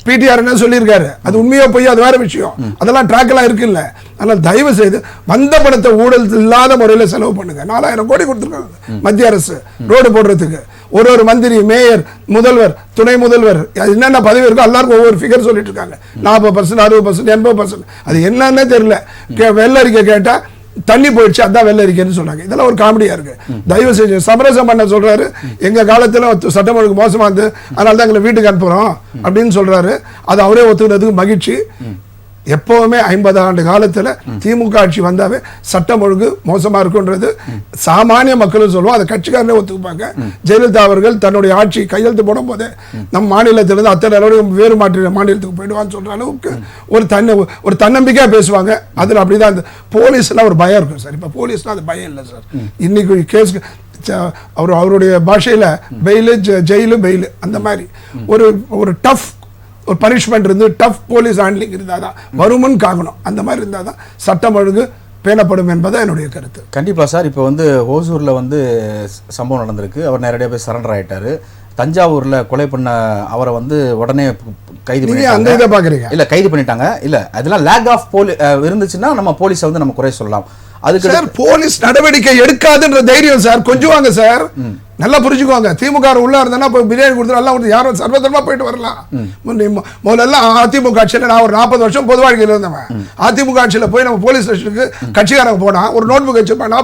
பிடிஆர் என்ன சொல்லியிருக்காரு, அது உண்மையோ பொய்யோ அது வேற விஷயம், அதெல்லாம் ட்ராக் எல்லாம் இருக்குல்ல. அதனால தயவு செய்து வந்த பணத்தை ஊழல் இல்லாத முறையில செலவு பண்ணுங்க. 4000 கோடி கொடுத்துருக்காங்க மத்திய அரசு ரோடு போடுறதுக்கு. ஒரு மந்திரி, மேயர், முதல்வர், துணை முதல்வர், என்னென்ன பதவி இருக்கோ எல்லாருக்கும் ஒவ்வொரு ஃபிகர் சொல்லிட்டு இருக்காங்க. 40%, 60%, 80%. அது என்னன்னே தெரியல. வெள்ளரிக்கை கேட்டா தண்ணி போயிடுச்சு, அதான் வெள்ளரிக்கைன்னு சொன்னாங்க. இதெல்லாம் ஒரு காமெடியா இருக்கு. தயவு செஞ்சு சமரசம் பண்ண சொல்றாரு. எங்க காலத்துல சட்டம் ஒழுங்கு மோசமா இருந்து, அதனால தான் எங்களை வீட்டுக்கு அனுப்புறோம் அப்படின்னு சொல்றாரு. அது அவரே ஒத்துக்கிறதுக்கு மகிழ்ச்சி. எப்பவுமே 50 ஆண்டு காலத்துல திமுக ஆட்சி வந்தாவே சட்டம் ஒழுங்கு மோசமா இருக்குன்றது சாமானிய மக்களும் சொல்லுவோம், அதை கட்சிக்காரனே ஒத்துக்குப்பாங்க. ஜெயலலிதா அவர்கள் தன்னுடைய ஆட்சி கையெழுத்து போடும் போதே நம் மாநிலத்திலிருந்து அத்தனை அளவுக்கு வேறு மாநிலத்துக்கு போயிடுவான்னு சொல்ற அளவுக்கு ஒரு தன்னம்பிக்கையா பேசுவாங்க. அதுல அப்படிதான் போலீஸ்லாம் ஒரு பயம் இருக்கும் சார். இப்ப போலீஸ்லாம் அது பயம் இல்லை சார். இன்னைக்கு கேஸ் அவருடைய பாஷையில பெயிலு ஜெயிலு பெயிலு அந்த மாதிரி ஒரு டஃப் ஒரு பனிஷ்மெண்ட் இருந்து டஃப் போலீஸ் ஹேண்ட்லிங் இருந்தாதான் வருமுன் காக்கணும். அந்த மாதிரி இருந்தாதான் சட்டம் ஒழுங்கு பேணப்படும் என்பதை என்னுடைய கருத்து. கண்டிப்பா சார். இப்போ வந்து ஓசூர்ல வந்து சம்பவம் நடந்திருக்கு, அவர் நேரடியாக போய் சரண்டர் ஆயிட்டாரு. தஞ்சாவூர்ல கொலை பண்ண அவரை வந்து உடனே கைது பண்ணிட்டாங்க. இல்ல கைது பண்ணிட்டாங்க. இல்ல அதெல்லாம் லேக் ஆஃப் இருந்துச்சுன்னா நம்ம போலீஸை வந்து நம்ம குறை சொல்லலாம். அதுக்கு போலீஸ் நடவடிக்கை எடுக்காதுன்ற தைரியம் சார் கொஞ்சம் வாங்க சார். நல்லா புரிஞ்சுக்குவாங்க. திமுக உள்ள இருந்தா பிரியாணி கொடுத்து நல்லா யாரும் சர்வதர்மா போயிட்டு வரலாம். முதல்ல அதிமுக ஆட்சியில் நான் ஒரு 40 வருஷம் பொது வாழ்க்கையில் இருந்தவன். அதிமுக ஆட்சியில் போய் நம்ம போலீஸ் ஸ்டேஷனுக்கு கட்சிக்காரங்க போனா ஒரு நோட் புக் வச்சிருப்பான்,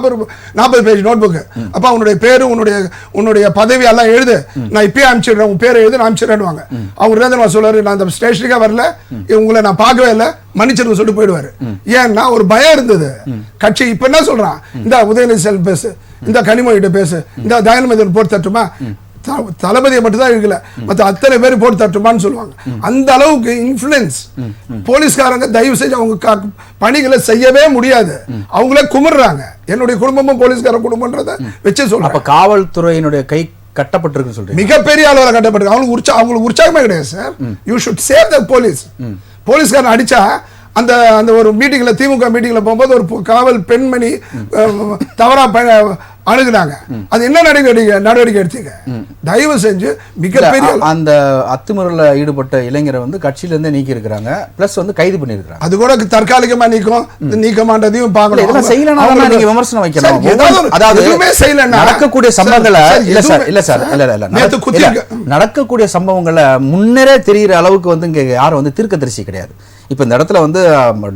40 பேஜ் நோட் புக். அப்ப உன்னுடைய பேரு உன்னுடைய பதவி எல்லாம் எழுது, நான் இப்பயே அனுப்பிச்சிடுறேன், உன் பேரை எழுது, நான் அனுப்பிச்சிடுறேன். அவர் சொல்றாரு, நான் அந்த ஸ்டேஷனுக்கே வரல, உங்களை நான் பார்க்கவே இல்லை, மன்னிச்சிருக்க சொல்லிட்டு போயிடுவாரு. ஏன்னா ஒரு பயம் இருந்தது கட்சி. இப்ப என்ன சொல்றான், இந்த உதயநிதி செல் பேசு, இந்த கனிமொழிகிட்ட பேசு, இந்த தயாநிதி போட்டு தட்டுமா, தளபதியை மட்டும் தான் இருக்கல, மற்ற அத்தனை பேர் போட்டு தட்டுமான்னு சொல்லுவாங்க. அந்த அளவுக்கு இன்ஃப்ளூயன்ஸ் போலீஸ்காரங்க. தயவு செஞ்சு அவங்க பணிகளை செய்யவே முடியாது, அவங்களே கும்பிடுறாங்க. என்னுடைய குடும்பமும் போலீஸ்கார குடும்பம்ன்றத வச்சு சொல்றேன். அப்ப காவல்துறையினுடைய கை கட்டப்பட்டிருக்கு சொல்றீங்க. மிகப்பெரிய அளவில் கட்டப்பட்டிருக்கு. அவங்களுக்கு உற்சாகமே கிடையாது sir. You should save the police. போலீஸ்காரன் அடிச்சா அந்த அந்த ஒரு மீட்டிங்ல திமுக மீட்டிங்ல போகும்போது ஒரு காவல் பெண்மணி தவறா அணுகுனாங்க. அது என்ன நடவடிக்கை எடுத்தீங்க? தயவு செஞ்சு மிகப்பெரிய அந்த அத்துமீறல ஈடுபட்ட இளைஞரை வந்து கட்சியில இருந்தே நீக்கி இருக்காங்க, பிளஸ் வந்து கைது பண்ணிருக்காங்க. அது கூட தற்காலிகமா நீக்க மாட்டதையும் பார்க்கணும். இதெல்லாம் செய்யலனா நீங்க விமர்சனம் வைக்கணும். அதாவது எதுவுமே செய்யலனா நடக்கக்கூடிய சம்பவங்களை இல்ல சார் நடக்கக்கூடிய சம்பவங்களை முன்னரே தெரிகிற அளவுக்கு வந்து இங்க யாரும் வந்து தீர்க்கதரிசி கிடையாது. இப்ப இந்த இடத்துல வந்து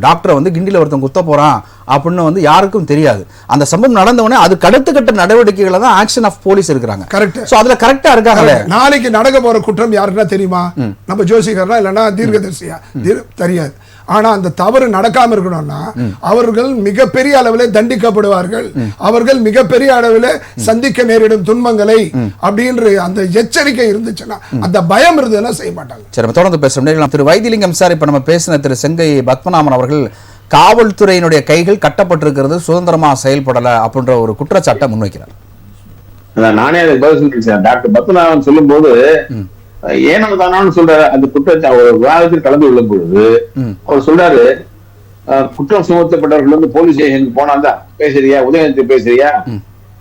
டாக்டரை வந்து கிண்டில ஒருத்தன் குத்த போறான் அப்படின்னு வந்து யாருக்கும் தெரியாது. அந்த சம்பவம் நடந்தவொடனே அதுக்கு அடுத்த கட்ட நடவடிக்கைகளை தான் ஆக்ஷன் ஆஃப் போலீஸ் இருக்கிறாங்க. கரெக்ட். சோ அதுல கரெக்டா இருக்காங்க. நாளைக்கு நடக்க போற குற்றம் யாருன்னா தெரியுமா? நம்ம ஜோசிகர்னா இல்லைன்னா தீர்க்கதரிசியா தெரியாது. ஆனா அந்த தவறு நடக்காம இருக்கணும்னா அவர்கள் மிகப்பெரிய அளவில் தண்டிக்கப்படுவார்கள், அவர்கள் மிகப்பெரிய அளவில் சந்திக்க நேரிடும் துன்பங்களை அப்படின்ற அந்த எச்சரிக்கை இருந்துச்சுன்னா, அந்த பயம் இருந்ததுன்னா செய்ய மாட்டாங்க. சரி, நம்ம தொடர்ந்து பேசுறோம். திரு வைத்திலிங்கம் சார், இப்ப நம்ம பேசின திரு செங்கை பத்மநாபன் அவர்கள் காவல்துறையினுடைய கைகள் கட்டப்பட்டிருக்கிறது, சுதந்திரமா செயல்படல அப்படின்ற ஒரு குற்றச்சாட்டை முன்வைக்கிறார். நானே அதுக்கு பதில் சொல்லிருக்கேன். டாக்டர் பத்மநாபன் சொல்லும் போது ஏனோ தானான்னு சொல்றாரு. அந்த குற்றத்தை அவர் விவாதத்தில் கலந்து கொள்ளும் பொழுது அவர் சொல்றாரு, குற்றம் சுமத்தப்பட்டவர்கள் வந்து போலீஸ் ஸ்டேஷனுக்கு போனாதான் பேசுறியா, உதயநிதி பேசுறியா,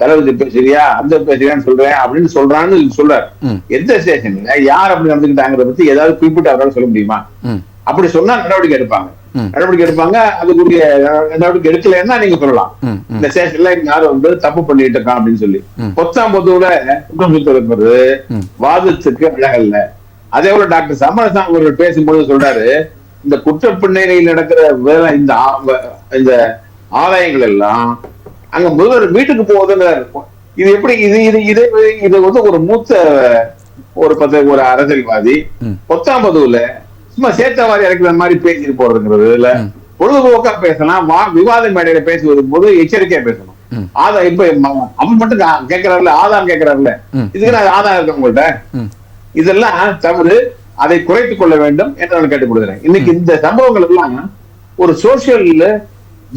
தளபதி பேசுறியா, அந்த பேசுறியான்னு சொல்றேன் அப்படின்னு சொல்றாரு. எந்த ஸ்டேஷன்ல யார் அப்படி நடந்துக்கிட்டாங்கிறத பத்தி ஏதாவது குறிப்பிட்டு அவரால் சொல்ல முடியுமா? அப்படி சொன்னா நடவடிக்கை எடுப்பாங்க. அதுக்குரிய நடவடிக்கை எடுக்கலன்னா நீங்க சொல்லலாம், இந்த ஸ்டேஷன்ல யாரும் வந்து தப்பு பண்ணிட்டு இருக்கான் அப்படின்னு சொல்லி. பொத்தாம்பத்தூர்ல குற்றம் சுமத்துறது வாதத்துக்கு அழகல்ல. அதே போல டாக்டர் சமரசாமி அவர்கள் பேசும்போது சொல்றாரு, இந்த குற்ற பின்னணியில் நடக்கிற வேலை, இந்த ஆதாயங்கள் எல்லாம் அங்க முதல்வர் வீட்டுக்கு போகுதுன்னு. இது எப்படி இது வந்து ஒரு மூத்த ஒரு அரசியல்வாதி பொத்தாம்பதூர்ல சும்மா சேத்தவாரி இறக்குற மாதிரி பேசிட்டு போறதுங்கிறது இல்ல. பொழுதுபோக்கா பேசலாம், விவாத மேடையில பேசுவது போது எச்சரிக்கையா பேசணும். ஆதாரம் இப்ப அவன் மட்டும் கேட்கிறாருல, ஆதாரம் கேட்கிறாருல, இதுக்கு நான் ஆதாரம் இருக்க உங்கள்கிட்ட, இதெல்லாம் தவறு, அதை குறைத்துக் கொள்ள வேண்டும் என்று நான் கேட்டுக்கொள்கிறேன். இன்னைக்கு இந்த சம்பவங்கள் எல்லாம் ஒரு சோசியல்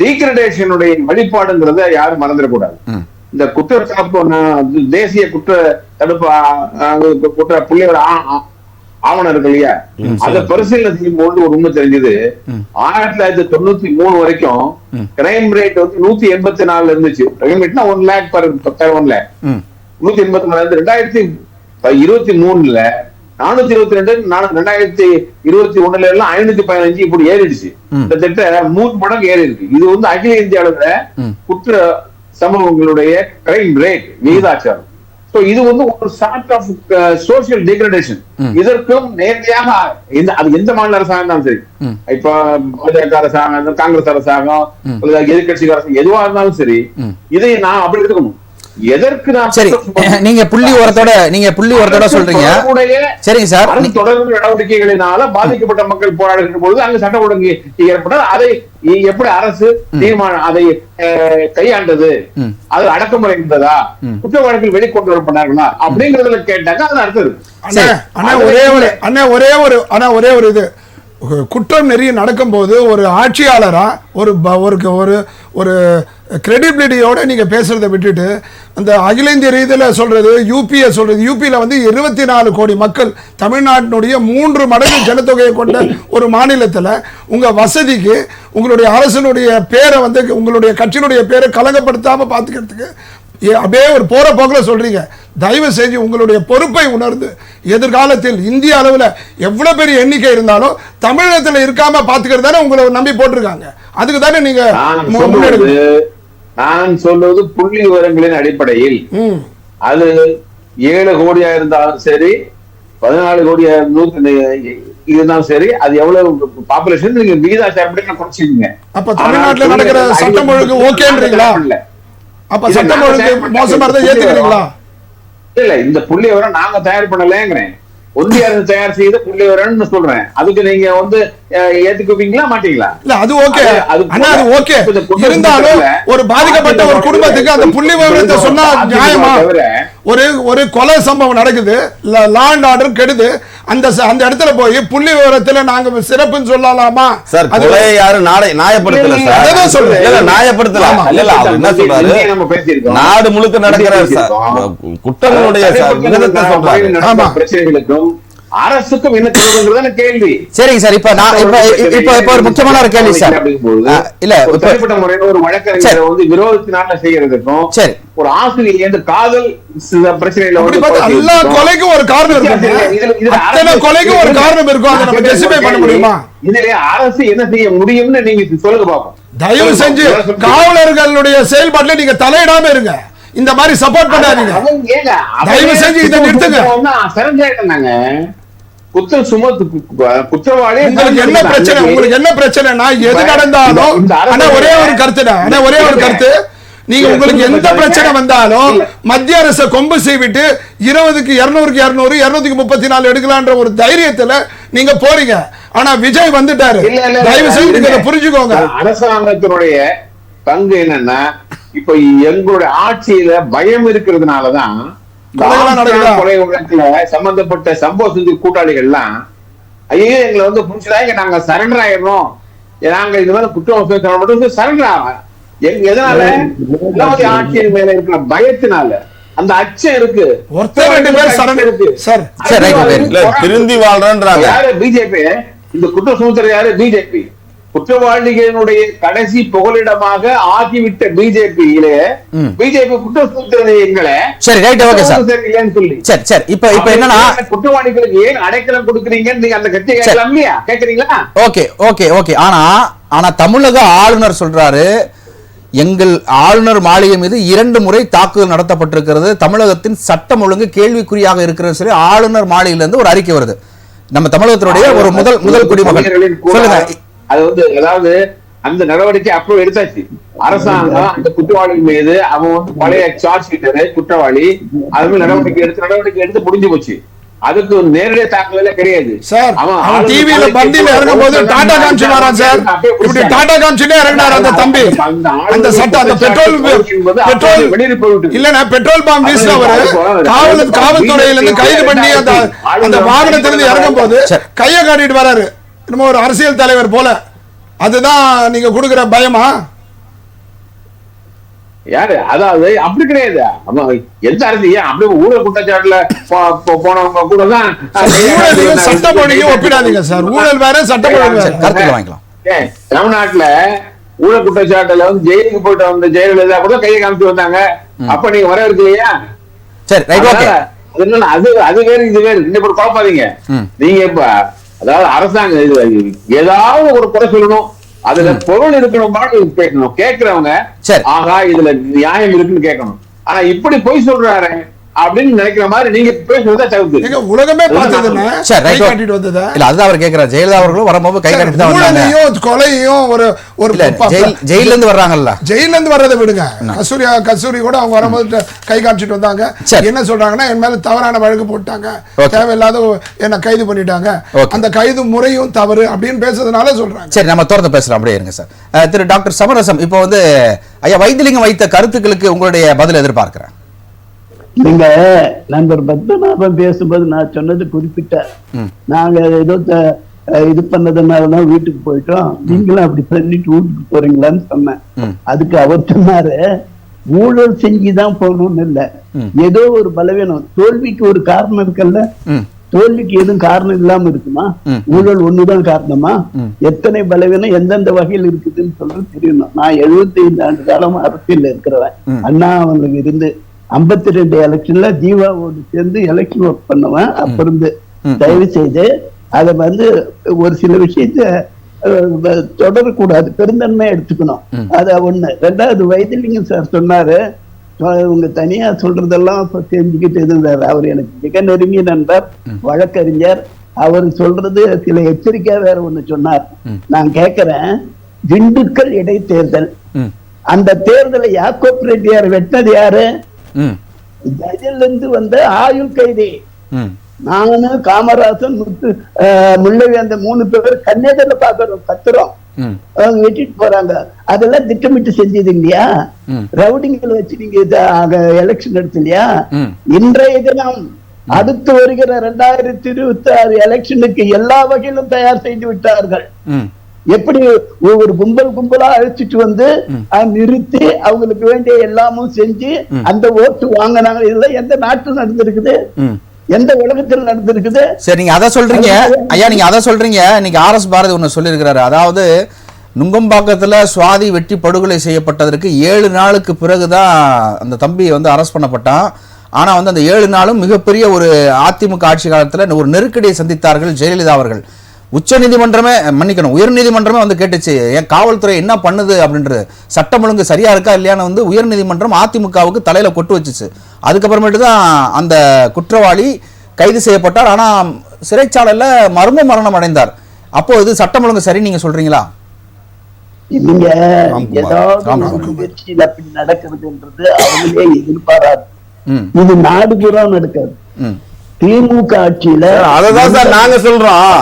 டீக்ரடேஷனுடைய வழிபாடுங்கிறத யாரும் மறந்துடக்கூடாது. இந்த குற்ற தேசிய குற்ற தடுப்பு குற்ற புள்ளியோட ஆவணம் இருக்கு இல்லையா, அதை பரிசீலனை செய்யும் போது ஒரு உண்மை தெரிஞ்சது. 1993 வரைக்கும் கிரைம் ரேட் வந்து 184 இருந்துச்சு. கிரைம் ரேட்னா 1 lakh per 1 lakh. 184 2023 422, 2021 எல்லாம் 515 இப்படி ஏறிடுச்சு. கிட்டத்தட்ட 3 மடங்கு ஏறி இருக்கு. இது வந்து அகில இந்திய அளவுல குற்ற சம்பவங்களுடைய கிரைம் ரேட் விகிதாச்சாரம். இது வந்து ஒரு சார்ட் ஆஃப் சோசியல் டிகிரடேஷன். இதற்கும் நேரடியாக அது எந்த மாநில அரசாங்கம் இருந்தாலும் சரி, இப்ப பாஜக அரசாங்கம், காங்கிரஸ் அரசாங்கம், எதிர்கட்சி அரசாங்கம், எதுவா இருந்தாலும் சரி, இதை நான் அப்படி எடுத்துக்கணும். எதற்கு சரி, நீங்க புள்ளி ஓரத்தோட சொல்றீங்க. சரிங்க சார், தொடர்பு நடவடிக்கைகளினால பாதிக்கப்பட்ட மக்கள் போராடுகின்ற பொழுது அங்கு சட்ட ஒழுங்கு ஏற்பட்டால் அதை எப்படி அரசு தீர்மானம் அதை கையாண்டது, அது அடக்குமுறை இருந்ததா, குற்ற வழக்கில் வெளிக்கொண்டு வரப்பட்டார்களா அப்படிங்கறதுல கேட்டாங்க. அது அடுத்தது ஒரே ஒரு இது குற்றம் நிறைய நடக்கும் போது ஒரு ஆட்சியாளரா ஒரு கிரெடிபிலிட்டியோட நீங்க பேசுறதை விட்டுட்டு அந்த அகில இந்திய ரீதியில் சொல்றது, யூபியை சொல்றது, யூபியில் வந்து 24 கோடி மக்கள், தமிழ்நாட்டினுடைய 3 மடங்கு ஜனத்தொகையை கொண்ட ஒரு மாநிலத்தில் உங்க வசதிக்கு உங்களுடைய அரசனுடைய பேரை வந்து உங்களுடைய கட்சியினுடைய பேரை கலங்கப்படுத்தாம பார்த்துக்கிறதுக்கு அப்படியே ஒரு போற போக்கில் சொல்றீங்க. தயவு செஞ்சு உங்களுடைய பொறுப்பை உணர்ந்து எதிர்காலத்தில் இந்திய அளவில் எவ்வளவு பெரிய எண்ணிக்கை இருந்தாலும் தமிழகத்தில் இருக்காம பாத்துக்கிறது தானே உங்களை நம்பி போட்டிருக்காங்க. அதுக்கு தானே நீங்க நான் சொல்வது புள்ளி விவரங்களின் அடிப்படையில். அது 7 கோடியா இருந்தாலும் சரி, 14 கோடியா இருந்தாலும் சரி, அது எவ்வளவு பாப்புலேஷன் நீங்க விகிதாச்சாரம் குறைச்சிருக்கீங்க. அப்ப தமிழ்நாட்டில் நடக்கிற சட்டம் ஒழுங்கு ஓகேன்றீங்களா? அப்ப சட்டம் ஒழுங்கு மோசமா இருந்தா ஏத்துக்கிறீங்களா? இல்ல, இந்த புள்ளி விவரம் நாங்க தயார் பண்ணலங்கிறேன். ஒன்றிய அரசு தயார் செய்த புள்ளி விவரம்னு சொல்றேன். அதுக்கு நீங்க வந்து ஏத்துக்குவீங்களா மாட்டீங்களா? இல்ல, அது ஓகே. ஆனா அது ஓகே இருந்தாலும் ஒரு பாதிக்கப்பட்ட ஒரு குடும்பத்துக்கு அந்த புள்ளி விவரத்தை சொன்னா நியாயமா? ஒரு கொலை சம்பவம் நடக்குது, லா அண்ட் ஆர்டர் கெடுது, அந்த இடத்துல போய் புள்ளி விவரத்துல நாங்க சிறப்புன்னு சொல்லலாமா? சார், கொலையை யாரும் நியாயப்படுத்தல சார். அதான் சொல்றேன், இல்ல நியாயப்படுத்தலாம். இல்ல அவர் என்ன சொல்றாரு, நாடு முழுக்க நடக்கிற குற்றங்களுடைய விகிதத்தை சொல்றாரு. பிரச்சனைகளுக்கும் அரசுக்கும் என்ன தொடர்புங்கிறதான கேள்வி. சரிங்க சார், இப்ப நான் இப்ப ஒரு முக்கியமான ஒரு கேள்வி சார். இல்ல தனிப்பட்ட முறையில ஒரு வழக்கறிஞர் வந்து விரோதத்தினால செய்யறதுக்கும் சரி ஒரு ஆசிரியர் என்று காதல் பிரச்சனையில எல்லா கொலைக்கும் ஒரு காரணம் இருக்கும், கொலைக்கும் ஒரு காரணம் இருக்கும். அதை நம்ம ஜஸ்டிஃபை பண்ண முடியுமா? இதுல அரசு என்ன செய்ய முடியும்னு நீங்க சொல்லுங்க பாப்போம். தயவு செஞ்சு காவலர்களுடைய செயல்பாட்டுல நீங்க தலையிடாம இருங்க, இந்த மாதிரி சப்போர்ட் பண்ணாதீங்க. தயவு செஞ்சு இதை நிறுத்துங்க. குற்றம் சுமத்து குற்றவாளி என்ன பிரச்சனை, உங்களுக்கு என்ன பிரச்சனைனா எது நடந்தாலும் ஒரே ஒரு கருத்து, நீங்க உங்களுக்கு எந்த பிரச்சனை வந்தாலும் மத்திய அரசு கொம்பு செய்விட்டு 20க்கு 200க்கு 200 200க்கு 34 எடுக்கலான்ற ஒரு தைரியத்துல நீங்க போறீங்க. ஆனா விஜய் வந்துட்டாரு, தயவு செய்து நீங்க புரிஞ்சுக்கோங்க. அரசாங்கத்தினுடைய பங்கு என்னன்னா, இப்ப எங்களுடைய ஆட்சியில பயம் இருக்கிறதுனாலதான் கொலை வழக்குல சம்பந்தப்பட்ட சம்பவ செஞ்சு கூட்டாளிகள் எல்லாம் ஐயோ எங்களை வந்து புடிச்சதா நாங்க சரண்டர் ஆயிடணும், நாங்க இது மாதிரி குற்றம் சரண்டர் ஆகும். எதனால ஆட்சியின் மேல இருக்கிற பயத்தினால, அந்த அச்சம் இருக்கு. திருந்தி வாழ்றாங்க யாரு பிஜேபி, இந்த குற்றம் சுமத்துற யாரு பிஜேபி. குற்றவாளிகளுடைய கடைசி புகலிடமாக ஆகிவிட்ட பிஜேபியிலே பிஜேபி குற்றம் சுமத்துறது எங்களை சொல்லி இப்ப என்னன்னா குற்றவாளிகளுக்கு ஏன் அடைக்கலம் கொடுக்குறீங்கன்னு நீங்க அந்த கட்சியை கேட்கலாம் இல்லையா? கேக்குறீங்களா? ஓகே ஆனா தமிழக ஆளுநர் சொல்றாரு, எங்கள் ஆளுநர் மாளிகை மீது 2 முறை தாக்குதல் நடத்தப்பட்டிருக்கிறது, தமிழகத்தின் சட்டம் ஒழுங்கு கேள்விக்குறியாக இருக்கிறது சொல்லி ஆளுநர் மாளிகையிலிருந்து ஒரு அறிக்கை வருது. நம்ம தமிழகத்தினுடைய ஒரு முதல் குடிமகன் சொல்லுங்க. அது வந்து அதாவது அந்த நடவடிக்கை அப்ரூவ் எடுத்தாச்சு. அரசாங்கம் அந்த குற்றவாளி மீது அவன் வந்து பழைய சார்ஜ் ஷீட்டர் குற்றவாளி அது நடவடிக்கை எடுத்து முடிஞ்சு போச்சு. அதுக்கு நேரடியாக தாக்குதலே கிடையாது. அவன் டிவில பந்தில இறங்கும் போது டாடா காமிச்சு வரான் சார், இப்படி டாடா காமிச்சுட்டே இறங்கினார் அந்த தம்பி. அந்த சட்டம் அந்த பெட்ரோல் இல்லன்னா பெட்ரோல் பாம்பு வீசினவர் காவல்துறையில இருந்து கைது பண்ணி அந்த வாகனத்திலிருந்து இறங்கும் போது கையை காட்டிட்டு வராரு, நம்ம ஒரு அரசியல் தலைவர் போல. அதுதான் நீங்க கொடுக்கிற பயமா? யாரு அதாவது அப்படி கிடையாது. எந்த அரசு ஏன் அப்படி ஊழல் குற்றச்சாட்டுல போனவங்க கூட தான் சட்டம் ஒழுங்கையும் ஒப்பிடாதீங்க சார். ஊழல் வேற சட்டம் ஒழுங்கு வாங்கிக்கலாம். தமிழ்நாட்டுல ஊழல் குற்றச்சாட்டுல வந்து ஜெயிலுக்கு போயிட்டு வந்த ஜெயலலிதா கூட கையை காமிச்சு வந்தாங்க. அப்ப நீங்க வர இருக்கலையா? அது வேறு இது வேறு, இன்னும் குழப்பாதீங்க. நீங்க இப்ப அதாவது அரசாங்கம் ஏதாவது ஒரு குறை சொல்லணும், அதுல பொருள் இருக்கணும், பேசணும். கேட்கிறவங்க ஆகா இதுல நியாயம் இருக்குன்னு கேட்கணும். ஆனா இப்படி போய் சொல்றாரு அப்படின்னு நினைக்கிற மாதிரி நீங்க பேசுறதா தவிர்த்து உலகமே பார்த்ததுன்னா அதுதான் அவர் கேட்கிறார். ஜெயலலிதா அவர்களும் வரும்போது கை காட்டிட்டு தான் வந்தாங்க. கொலையும் ஒரு ஜெயில இருந்து வர்றாங்கல்ல, ஜெயில இருந்து வர்றதை விடுங்க. கஸ்தூரி கூட அவங்க வரும்போது கை காமிச்சிட்டு வந்தாங்க. என்ன சொல்றாங்கன்னா, என் மேல தவறான வழக்கு போட்டாங்க, தேவையில்லாத என்ன கைது பண்ணிட்டாங்க, அந்த கைது முறையும் தவறு அப்படின்னு பேசுறதுனால சொல்றாங்க. சரி, நம்ம தொடர்ந்து பேசலாம். அப்படியே இருங்க சார். திரு டாக்டர் சமரசம், இப்போ வந்து ஐயா வைத்திலிங்கம் வைத்த கருத்துக்களுக்கு உங்களுடைய பதில் எதிர்பார்க்கிறேன். நீங்க நண்பர் பத்மநாபன் பேசும்போது நான் சொன்னது குறிப்பிட்ட நாங்க ஏதோ இது பண்ணதுனாலதான் வீட்டுக்கு போயிட்டோம், நீங்களும் அப்படி பண்ணிட்டு வீட்டுக்கு போறீங்களான்னு சொன்னேன். அதுக்கு அவர் சொன்னாரு, ஊழல் செஞ்சுதான் போகணும்னு இல்ல, ஏதோ ஒரு பலவீனம், தோல்விக்கு ஒரு காரணம் இருக்குல்ல, தோல்விக்கு எதுவும் காரணம் இல்லாம இருக்குமா? ஊழல் ஒண்ணுதான் காரணமா? எத்தனை பலவீனம் எந்தெந்த வகையில் இருக்குதுன்னு சொல்றது தெரியணும். நான் 75 ஆண்டு காலம் அரசியல் இருக்கிறவன். அண்ணா அவங்களுக்கு இருந்து 52 எலெக்ஷன்ல ஜீவாவோடு சேர்ந்து எலெக்ஷன் ஒர்க் பண்ணுவேன். அப்ப இருந்து தயவு செய்து அதை வந்து ஒரு சில விஷயத்த தொடரக்கூடாது, பெருந்தன்மையா எடுத்துக்கணும். அத ஒண்ணு. ரெண்டாவது, வைத்திலிங்கம் சார் சொன்னாரு, உங்க தனியா சொல்றதெல்லாம் தெரிஞ்சுக்கிட்டு இருந்தாரு. அவர் எனக்கு மிக நெருங்கிய நண்பர், வழக்கறிஞர். அவர் சொல்றது சில எச்சரிக்கையா வேற ஒண்ணு சொன்னார். நான் கேட்கிறேன், திண்டுக்கல் இடைத்தேர்தல், அந்த தேர்தலை யாக்கோப் ரெட்டியார் வெட்டது யாரு? ஜெயில இருந்து வந்த ஆயுள் கைதி. நானு காமராசன் முள்ளவி அந்த 3 பேர் கண்ணேதல பாக்குறோம், கத்துறோம், அவங்க வெட்டிட்டு போறாங்க. அதெல்லாம் திட்டமிட்டு செஞ்சது இல்லையா? ரவுடிங்களை வச்சு நீங்க எலெக்ஷன் எடுத்தலையா? இன்றைய தினம் அடுத்து வருகிற 2026 எலெக்ஷனுக்கு எல்லா வகையிலும் தயார் செய்து விட்டார்கள். எப்படி ஒவ்வொரு கும்பலா அழைச்சிட்டு வந்து நிறுத்தி அவங்களுக்கு வேண்டிய எல்லாமும் செஞ்சு அந்த ஓட்டு வாங்கினாங்க. இதெல்லாம் எந்த நாட்டில் நடந்திருக்குது? எந்த உலகத்தில் நடந்திருக்குது? சரி, நீங்க அதை சொல்றீங்க ஐயா, நீங்க அதை சொல்றீங்க. இன்னைக்கு RS பாரதி ஒண்ணு சொல்லியிருக்கிறாரு. அதாவது நுங்கம்பாக்கத்துல சுவாதி வெட்டி படுகொலை செய்யப்பட்டதற்கு 7 நாளுக்கு பிறகுதான் அந்த தம்பி வந்து அரெஸ்ட் பண்ணப்பட்டான். ஆனா வந்து அந்த 7 நாளும் மிகப்பெரிய ஒரு அதிமுக ஆட்சி காலத்துல ஒரு நெருக்கடியை சந்தித்தார்கள் ஜெயலலிதா அவர்கள். உச்ச நீதிமன்றமே, மன்னிக்கணும், உயர் நீதிமன்றமே வந்து கேட்டுச்சு, ஏன் காவல்துறை என்ன பண்ணுது அப்படின்றது, சட்டம் ஒழுங்கு சரியா இருக்கா இல்லையான்னு வந்து உயர் நீதிமன்றம் அதிமுகவுக்கு தலையில கொட்டு வச்சுச்சு. அதுக்கப்புறமேட்டு தான் அந்த குற்றவாளி கைது செய்யப்பட்டார். ஆனா சிறைச்சாலையில மரணம் அடைந்தார். அப்போ இது சட்டம் ஒழுங்கு சரி நீங்க சொல்றீங்களா? நீங்க ஏதாவது முயற்சியில் அப்படி நடக்கிறதுன்றது அவங்களே எதிர்பாராது. இது நாடு பூரா நடக்காது. திமுக ஆட்சியில அததான் சார் நாங்க சொல்றோம்.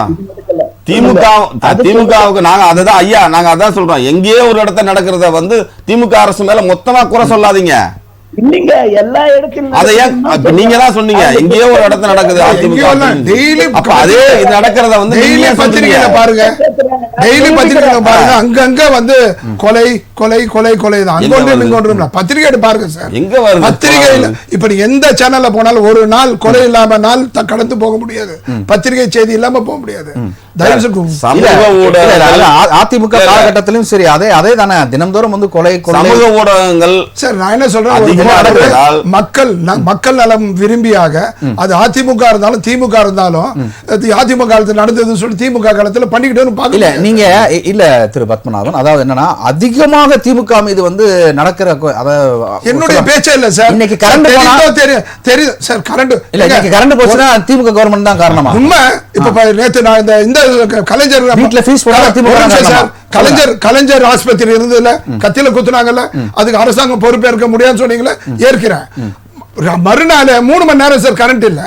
திமுகவுக்கு நாங்க அததான் ஐயா, நாங்க அதான் சொல்றோம். எங்கேயோ ஒரு இடத்துல நடக்கிறத வந்து திமுக அரசு மேல மொத்தமா குறை சொல்லாதீங்க. இல்லைங்க, எல்லா இடத்துலயும் அதை ஏன் நீங்க தான் சொன்னீங்க, எங்கேயோ ஒரு இடத்துல நடக்குது அதிமுக. அதே இது நடக்கிறத வந்து பத்திரிகையில பாருங்க, டெய்லி பத்திரிகையில பாருங்க, அங்கங்க வந்து கொலை கொலை கொலை கொலை தான். அங்கொன்று பத்திரிகை பாருங்க சார், எங்க வருது பத்திரிகையில? இப்படி எந்த சேனல்ல போனாலும் ஒரு நாள் கொலை இல்லாம நாள் கடந்து போக முடியாது, பத்திரிகை செய்தி இல்லாம போக முடியாது. அதிமுக காலகட்டத்திலும் சரி அதே தானே, தினம்தோறும் வந்து கொலை சமூக ஊடகங்கள். சார் நான் என்ன சொல்றேன், மக்கள் நலம் விரும்பியாக அது அதிமுக இருந்தாலும் திமுக இருந்தாலும் அதிமுக காலத்தில் நடந்ததுன்னு சொல்லி திமுக காலத்தில் பண்ணிக்கிட்டு இல்ல நீங்க இல்ல திரு பத்மநாபன், அதாவது என்னன்னா அதிகமாக திமுக மீது வந்து நடக்கிற என்னுடைய பேச்சே இல்ல சார். இன்னைக்கு கரண்ட் தெரியும் சார், கரண்ட் இல்ல இன்னைக்கு கரண்ட் போச்சுன்னா திமுக கவர்மெண்ட் தான் காரணமா? உண்மை. இப்ப நேத்து நான் இந்த கலைஞர் வீட்ல ஃபீஸ் போட கலைஞர் ஆஸ்பத்திரி இருந்ததுல கத்தியில குத்துனாங்கல்ல, அதுக்கு அரசாங்கம் பொறுப்பேற்க முடியாதுன்னு சொன்னீங்களே, ஏற்கிறேன். மறுநாள் 3 மணி நேரம் சார் கரண்ட் இல்ல,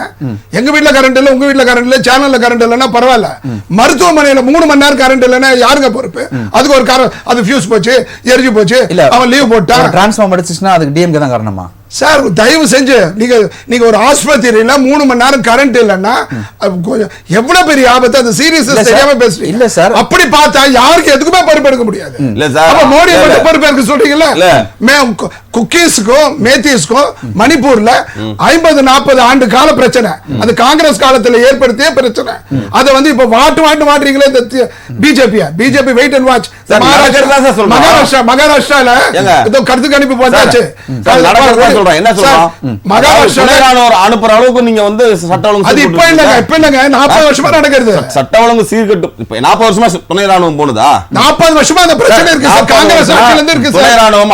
எங்க வீட்டுல கரண்ட் இல்ல, உங்க வீட்டுல கரண்ட் இல்ல, சேனல்ல கரண்ட் இல்லன்னா பரவாயில்ல, மருத்துவமனையில 3 மணி நேரம் கரண்ட் இல்லன்னா யாருங்க பொறுப்பு? அதுக்கு ஒரு காரணம், அது ஃபியூஸ் போச்சு, எரிஞ்சு போச்சு, அவன் லீவ் போட்டான். டிரான்ஸ்ஃபார்மர் அடிச்சுச்சுன்னா அதுக்கு டிஎம்கே தான் காரணமா? சார் தயவு செஞ்சு நீங்க ஒரு ஆஸ்பத்திரியில 3 மணி நேரம் கரண்ட் இல்லன்னா எவ்வளவு பெரிய ஆபத்து, அது சீரியஸ் தெரியாம பேசுறீங்க. இல்ல சார், அப்படி பார்த்தா யாருக்கு எதுக்குமே பொறுப்பெடுக்க முடியாது. இல்ல சார், அப்ப மோடி மட்டும் பொறுப்பேற்க சொல்றீங்கல்ல? குக்கீஸ்க்கும் மேத்திஸ்க்கும் மணிப்பூர்ல 50-40 ஆண்டு கால பிரச்சனை, அது காங்கிரஸ் காலத்துல ஏற்படுத்திய பிரச்சனை. அதை வந்து இப்ப மாட்டுறீங்களே இந்த பிஜேபி வெயிட் அண்ட் வாட்ச். மகாராஷ்டிரால கருத்து கணிப்பு போட்டாச்சு. அனுப்புற அளவுக்கு நீங்க வந்து சட்ட ஒழுங்கு அது இப்ப இல்லங்க 40 வருஷமா நடக்கிறது. சட்ட ஒழுங்கு சீர்கட்டு இப்ப 40 வருஷமா துணை ராணுவம் போனதா? 40 வருஷமா அந்த பிரச்சனை இருக்கு சார். காங்கிரஸ் ஆட்சியில இருந்து இருக்கு சார். துணை ராணுவம்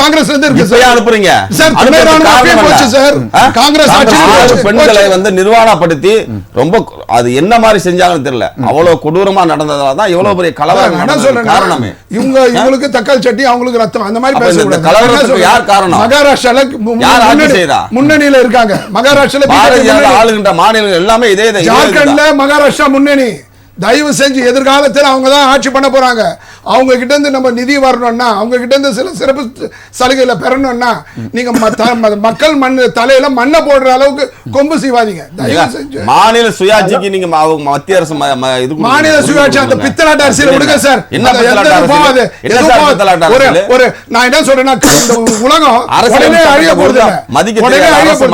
காங்கிரஸ்ல இருந்து இருக்கு சார். அனுப்புறீங்க சார், துணை ராணுவம் போச்சு சார். காங்கிரஸ் ஆட்சியில பெண்களை வந்து நிர்வாணப்படுத்தி ரொம்ப அது என்ன மாதிரி செஞ்சாங்கன்னு தெரியல, அவ்வளவு கொடூரமா நடந்ததால தான் இவ்வளவு பெரிய கலவரம் நடந்தது. காரணமே இவங்களுக்கு தக்காளி சட்டி, அவங்களுக்கு ரத்தம், அந்த மாதிரி பேசக்கூடாது. கலவரத்துக்கு யார் காரணம்? மகாராஷ்டிரால முன்னணியில இருக்காங்க. மகாராஷ்டிரால ஆளுகின்ற மாநிலங்கள் எல்லாமே இதே. ஜார்க்கண்ட்ல மகாராஷ்டிரா முன்னணி. தயவு செஞ்சு எதிர்காலத்தில் அவங்க தான் ஆட்சி பண்ண போறாங்க. அவங்க கிட்ட இருந்து நம்ம நிதி வரணும்னா, அவங்க கிட்ட இருந்து சில சிறப்பு சலுகைகளை பெறணும்னா நீங்க மக்கள் தலையில மண்ணை போடுற அளவுக்கு கொம்பு செய்வாதீங்க. தயவு செஞ்சு மாநில சுயாட்சிக்கு நீங்க மத்திய அரசு மாநில சுயாட்சி அந்த பித்தலாட்ட அரசியல் விடுங்க சார். ஒரு நான் என்ன சொல்றேன்னா, இந்த உலகம் உடனே அழிய போறது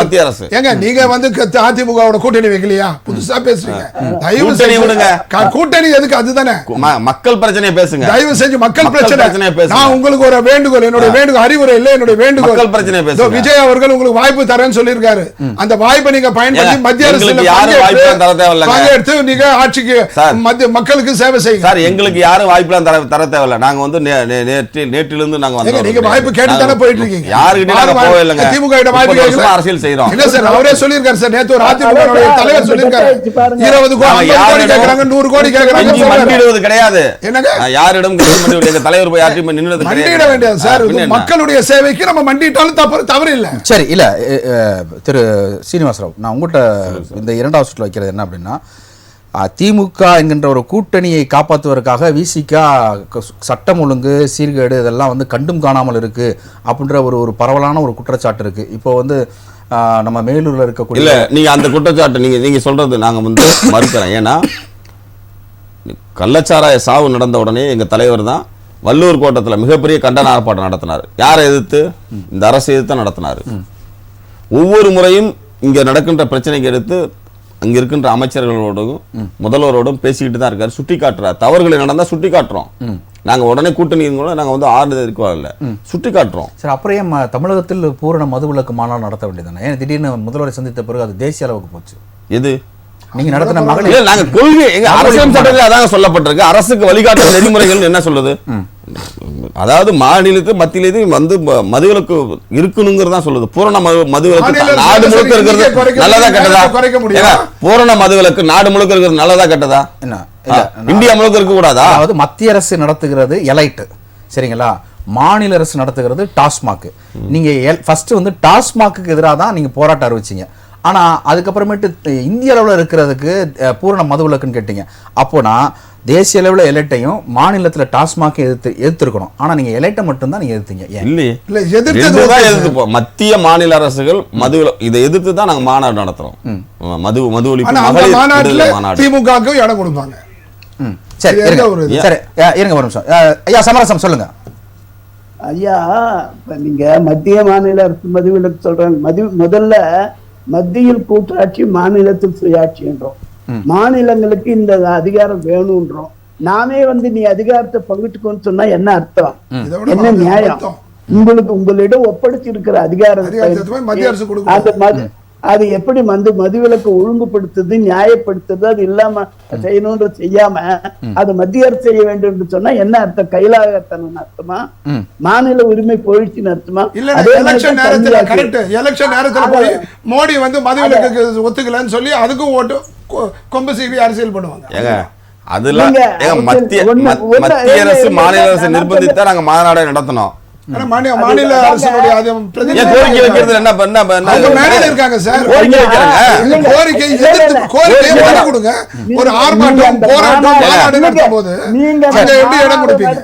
மத்திய அரசு. ஏங்க நீங்க வந்து அதிமுகவோட கூட்டணி வைக்கலையா? புதுசா பேசுறீங்க. தயவு செஞ்சு கூட்டணி எதுக்கு? அதுதானே மக்கள் பிரச்சனையை பேசுங்க. தயவு செஞ்சு மக்கள் பிரச்சனை பேசுங்க. நான் உங்களுக்கு ஒரு வேண்டுகோள், என்னுடைய வேண்டுகோள், அறிவுரை இல்ல, என்னுடைய வேண்டுகோள். மக்கள் பிரச்சனை பேசுங்க. விஜய் அவர்கள் உங்களுக்கு வாய்ப்பு தரேன்னு சொல்லியிருக்காரு. அந்த வாய்ப்பை நீங்க பயன்படுத்தி மத்திய அரசு பங்கெடுத்து நீங்க ஆட்சிக்கு மக்களுக்கு சேவை செய்யுங்க. சார், எங்களுக்கு யாரும் வாய்ப்பு தர தேவையில்ல. நாங்க வந்து நேற்றிலிருந்து நாங்க வந்து நீங்க வாய்ப்பு கேட்டு தானே போயிட்டு இருக்கீங்க. யாருக்கிட்ட போவே இல்லங்க. திமுக கிட்ட வாய்ப்பு கேட்கல, அரசியல் செய்றோம். இல்ல சார், அவரே சொல்லியிருக்காரு சார். நேத்து ஒரு அதிமுக தலைவர் சொல்லியிருக்காரு, 20 கோடி கேக்குறாங்க, 100 கோடி கேக்குறாங்க. மண்டிடுவது கிடையாது. என்னங்க யாரிடம் எங்க தலைவர் போய் யார்ட்டையும் நின்னுறது மண்டிட வேண்டியது சார். மக்களுடைய சேவைக்கு நம்ம மண்டிட்டாலும் தவறு இல்ல. சரி, இல்ல திரு சீனிவாசராவ், நான் உங்கள்கிட்ட இந்த 2வது சுற்றுல வைக்கிறது என்ன அப்படின்னா, திமுக என்கின்ற ஒரு கூட்டணியை காப்பாற்றுவதற்காக விசிகா சட்டம் ஒழுங்கு சீர்கேடு இதெல்லாம் வந்து கண்டும் காணாமல் இருக்கு அப்படின்ற ஒரு பரவலான ஒரு குற்றச்சாட்டு இருக்கு. இப்போ வந்து நம்ம மேலூர்ல இருக்கக்கூடிய இல்ல, நீங்க அந்த குற்றச்சாட்டு நீங்க சொல்றது நாங்க வந்து மறுக்கிறேன். ஏன்னா கள்ளச்சாராய சாவு நடந்த உடனே எங்க தலைவர் தான் வள்ளூர் கோட்டத்தில் மிகப்பெரிய கண்டன ஆர்ப்பாட்டம் நடத்தினார். யாரை எதிர்த்து? இந்த அரசை எதிர்த்து நடத்தினார். ஒவ்வொரு முறையும் இங்க நடக்கின்ற பிரச்சனைக்கு எடுத்து அங்க இருக்கின்ற அமைச்சர்களோடும் முதல்வரோடும் பேசிக்கிட்டு தான் இருக்காரு, சுட்டி காட்டுறாரு. தவறுகளை நடந்தா சுட்டி காட்டுறோம். நாங்க உடனே கூட்டணி கூட நாங்க வந்து ஆறுதலுக்கு வரல, சுட்டி காட்டுறோம். சரி, அப்புறம் ஏன் தமிழகத்தில் பூரண மதுவிலக்கு மாநாடு நடத்த வேண்டியதானே? ஏன் திடீர்னு முதல்வரை சந்தித்த பிறகு அது தேசிய அளவுக்கு போச்சு? எது நீங்க நடத்தின மகளிர் இல்ல, நாங்க கொள்கை எங்க அரசியல் சட்டத்தில் அதான் சொல்லப்பட்டிருக்கு. அரசுக்கு வழிகாட்டு நெறிமுறைகள் என்ன சொல்லுது? அதாவது மாநிலத்து மத்தியிலே வந்து மதுவிலக்கு இருக்கணுங்கிறதா சொல்லுது. பூரண மதுவிலக்கு நாடு முழுக்க இருக்கிறது நல்லதா கெட்டதா? பூரண மதுவிலக்கு நாடு முழுக்க இருக்கிறது நல்லதா கெட்டதா? என்ன இந்தியா முழுக்க இருக்க கூடாதா? அதாவது மத்திய அரசு நடத்துகிறது எலைட், சரிங்களா, மாநில அரசு நடத்துகிறது டாஸ்மாக். நீங்க ஃபர்ஸ்ட் வந்து டாஸ்மாக்கு எதிராக தான் நீங்க போராட்டம் அறிவிச்சீங்க. ஆனா அதுக்கப்புறமேட்டு இந்திய அளவில் இருக்கிறதுக்கு பூரண மதுவிலக்குன்னு கேட்டீங்க. அப்போனா தேசிய அளவில் எலைட்டையும் மாநிலத்துல டாஸ்மாக் எதிர்த்திருக்கணும். ஆனா நீங்க எலைட்டை மட்டும் தான் நீங்க எதிர்த்தீங்க. எதிர்த்து மத்திய மாநில அரசுகள் மது இதை எதிர்த்து தான் நாங்க மாநாடு நடத்துறோம். மது ஒழிப்பு மாநாடு திமுகவுக்கு இடம் கொடுப்பாங்க. சரி சரி, இருங்க ஒரு நிமிஷம். ஐயா சமரசம் சொல்லுங்க. ஐயா, நீங்க மத்திய மாநில அரசு மதுவிலக்கு சொல்றாங்க. முதல்ல மத்தியில் கூட்டாட்சி, மாநிலத்தில் சுயாட்சி என்றோம். மாநிலங்களுக்கு இந்த அதிகாரம் வேணும்ன்றோம். நாமே வந்து நீ அதிகாரத்தை பங்கிட்டுக்கோன்னு சொன்னா என்ன அர்த்தம், என்ன நியாயம்? உங்களிடம் ஒப்படைச்சு இருக்கிற அதிகாரம் அது எப்படி மதுவிலக்கு ஒழுங்குபடுத்துது, நியாயப்படுத்துது, அது இல்லாம செய்யணும்ன்ற செய்யாம அது மத்திய அரசு செய்ய வேண்டும் என்று சொன்னா என்ன அர்த்தம்? கைலாகத்தனம் அர்த்தமா? மாநில உரிமை போயிடுச்சுன்னு அர்த்தமா? எலெக்ஷன் நேரத்துல போய் மோடி வந்து மதுவிலக்கு ஒத்துக்கலன்னு சொல்லி அதுக்கும் ஓட்டு கொம்பு சீவி அரசியல் பண்ணுவாங்க. அதெல்லாம் மத்திய அரசு மாநில அரசு நிர்பந்தித்தா நாங்க மாநாடு நடத்தணும். மாநில அரசுடைய கோரிக்கை வைக்கிறது என்ன இருக்காங்க சார், கோரிக்கை எதிர்த்து கொடுங்க. ஒரு ஆர்ப்பாட்டம் போராட்டம் மாநாடு நடத்தும் போது எப்படி இடம் கொடுப்பீங்க?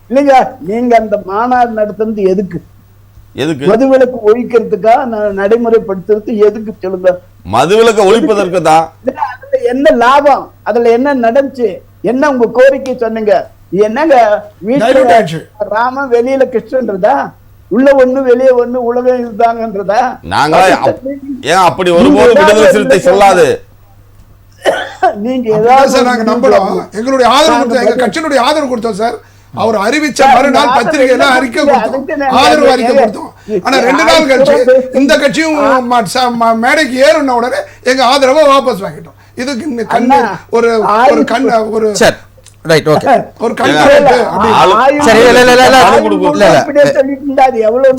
இல்லைங்க, நீங்க அந்த மாநாடு நடத்துறது எதுக்கு? மதுவிலக்கு ஒழிக்கிறதுக்கா, நடைமுறைப்படுத்துறது எதுக்கு சொல்லுங்க? மதுவிலக்கு ஒழிப்பதற்கு தான். அதுல என்ன லாபம்? அதுல என்ன நடந்துச்சு? என்ன உங்க கோரிக்கை சொன்னீங்க? என்னங்க வீட்டுல ராம வெளியில கிருஷ்ணன்றதா? உள்ள ஒண்ணு வெளியே ஒண்ணு உலகம் இதுதாங்கன்றதா? நாங்க ஏன் அப்படி ஒருபோது விடுதலை சிறுத்தை சொல்லாது. நீங்க ஏதாவது நாங்க நம்பலாம். எங்களுடைய ஆதரவு கொடுத்தோம், எங்க கட்சியினுடைய ஆதரவு கொடுத்தோம் சார். அவர் அறிவிச்ச மறுநாள் பத்திரிகையில அறிக்கை கொடுத்தோம், ஆதரவு அறிக்கை கொடுத்தோம். ஆனா 2 நாள் கழிச்சு இந்த கட்சியும் மேடைக்கு ஏறுன உடனே எங்க ஆதரவை வாபஸ் வாங்கிட்டோம். இதுக்கு கண்ணு ஒரு ஒரு ரைட், ஓகே, ஒரு கண்ட்ரோல். சரி,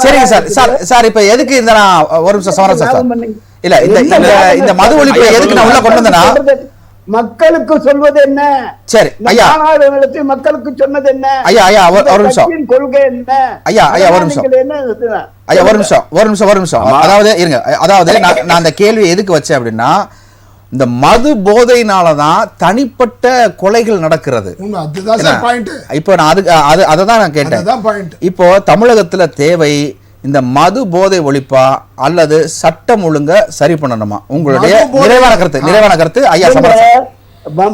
சரிங்க சார். சார் இப்ப எதுக்கு இந்த ஒரு நிமிஷம் சமரசம் சார். இல்ல இந்த மது ஒழிப்பு எதுக்கு நான் உள்ள கொண்டு வந்தேன்னா, மக்களுக்கு சொல்வது என்ன? சரி ஐயா, மக்களுக்கு சொன்னது என்ன? ஐயா ஒரு நிமிஷம், கொள்கை என்ன? ஐயா ஒரு நிமிஷம், ஐயா ஒரு நிமிஷம். அதாவது இருங்க, அதாவது நான் அந்த கேள்வி எதுக்கு வச்சேன் அப்படின்னா, இந்த மது போதையினாலதான் தனிப்பட்ட கொலைகள் நடக்கிறது. இப்போ நான் அததான் நான் கேட்டேன். இப்போ தமிழகத்துல தேவை இந்த மது போதை ஒழிப்பா அல்லது சட்டம் ஒழுங்க சரி பண்ணணுமா? உங்களுடைய நிறைவான கருத்து ஐயா சமரசம்.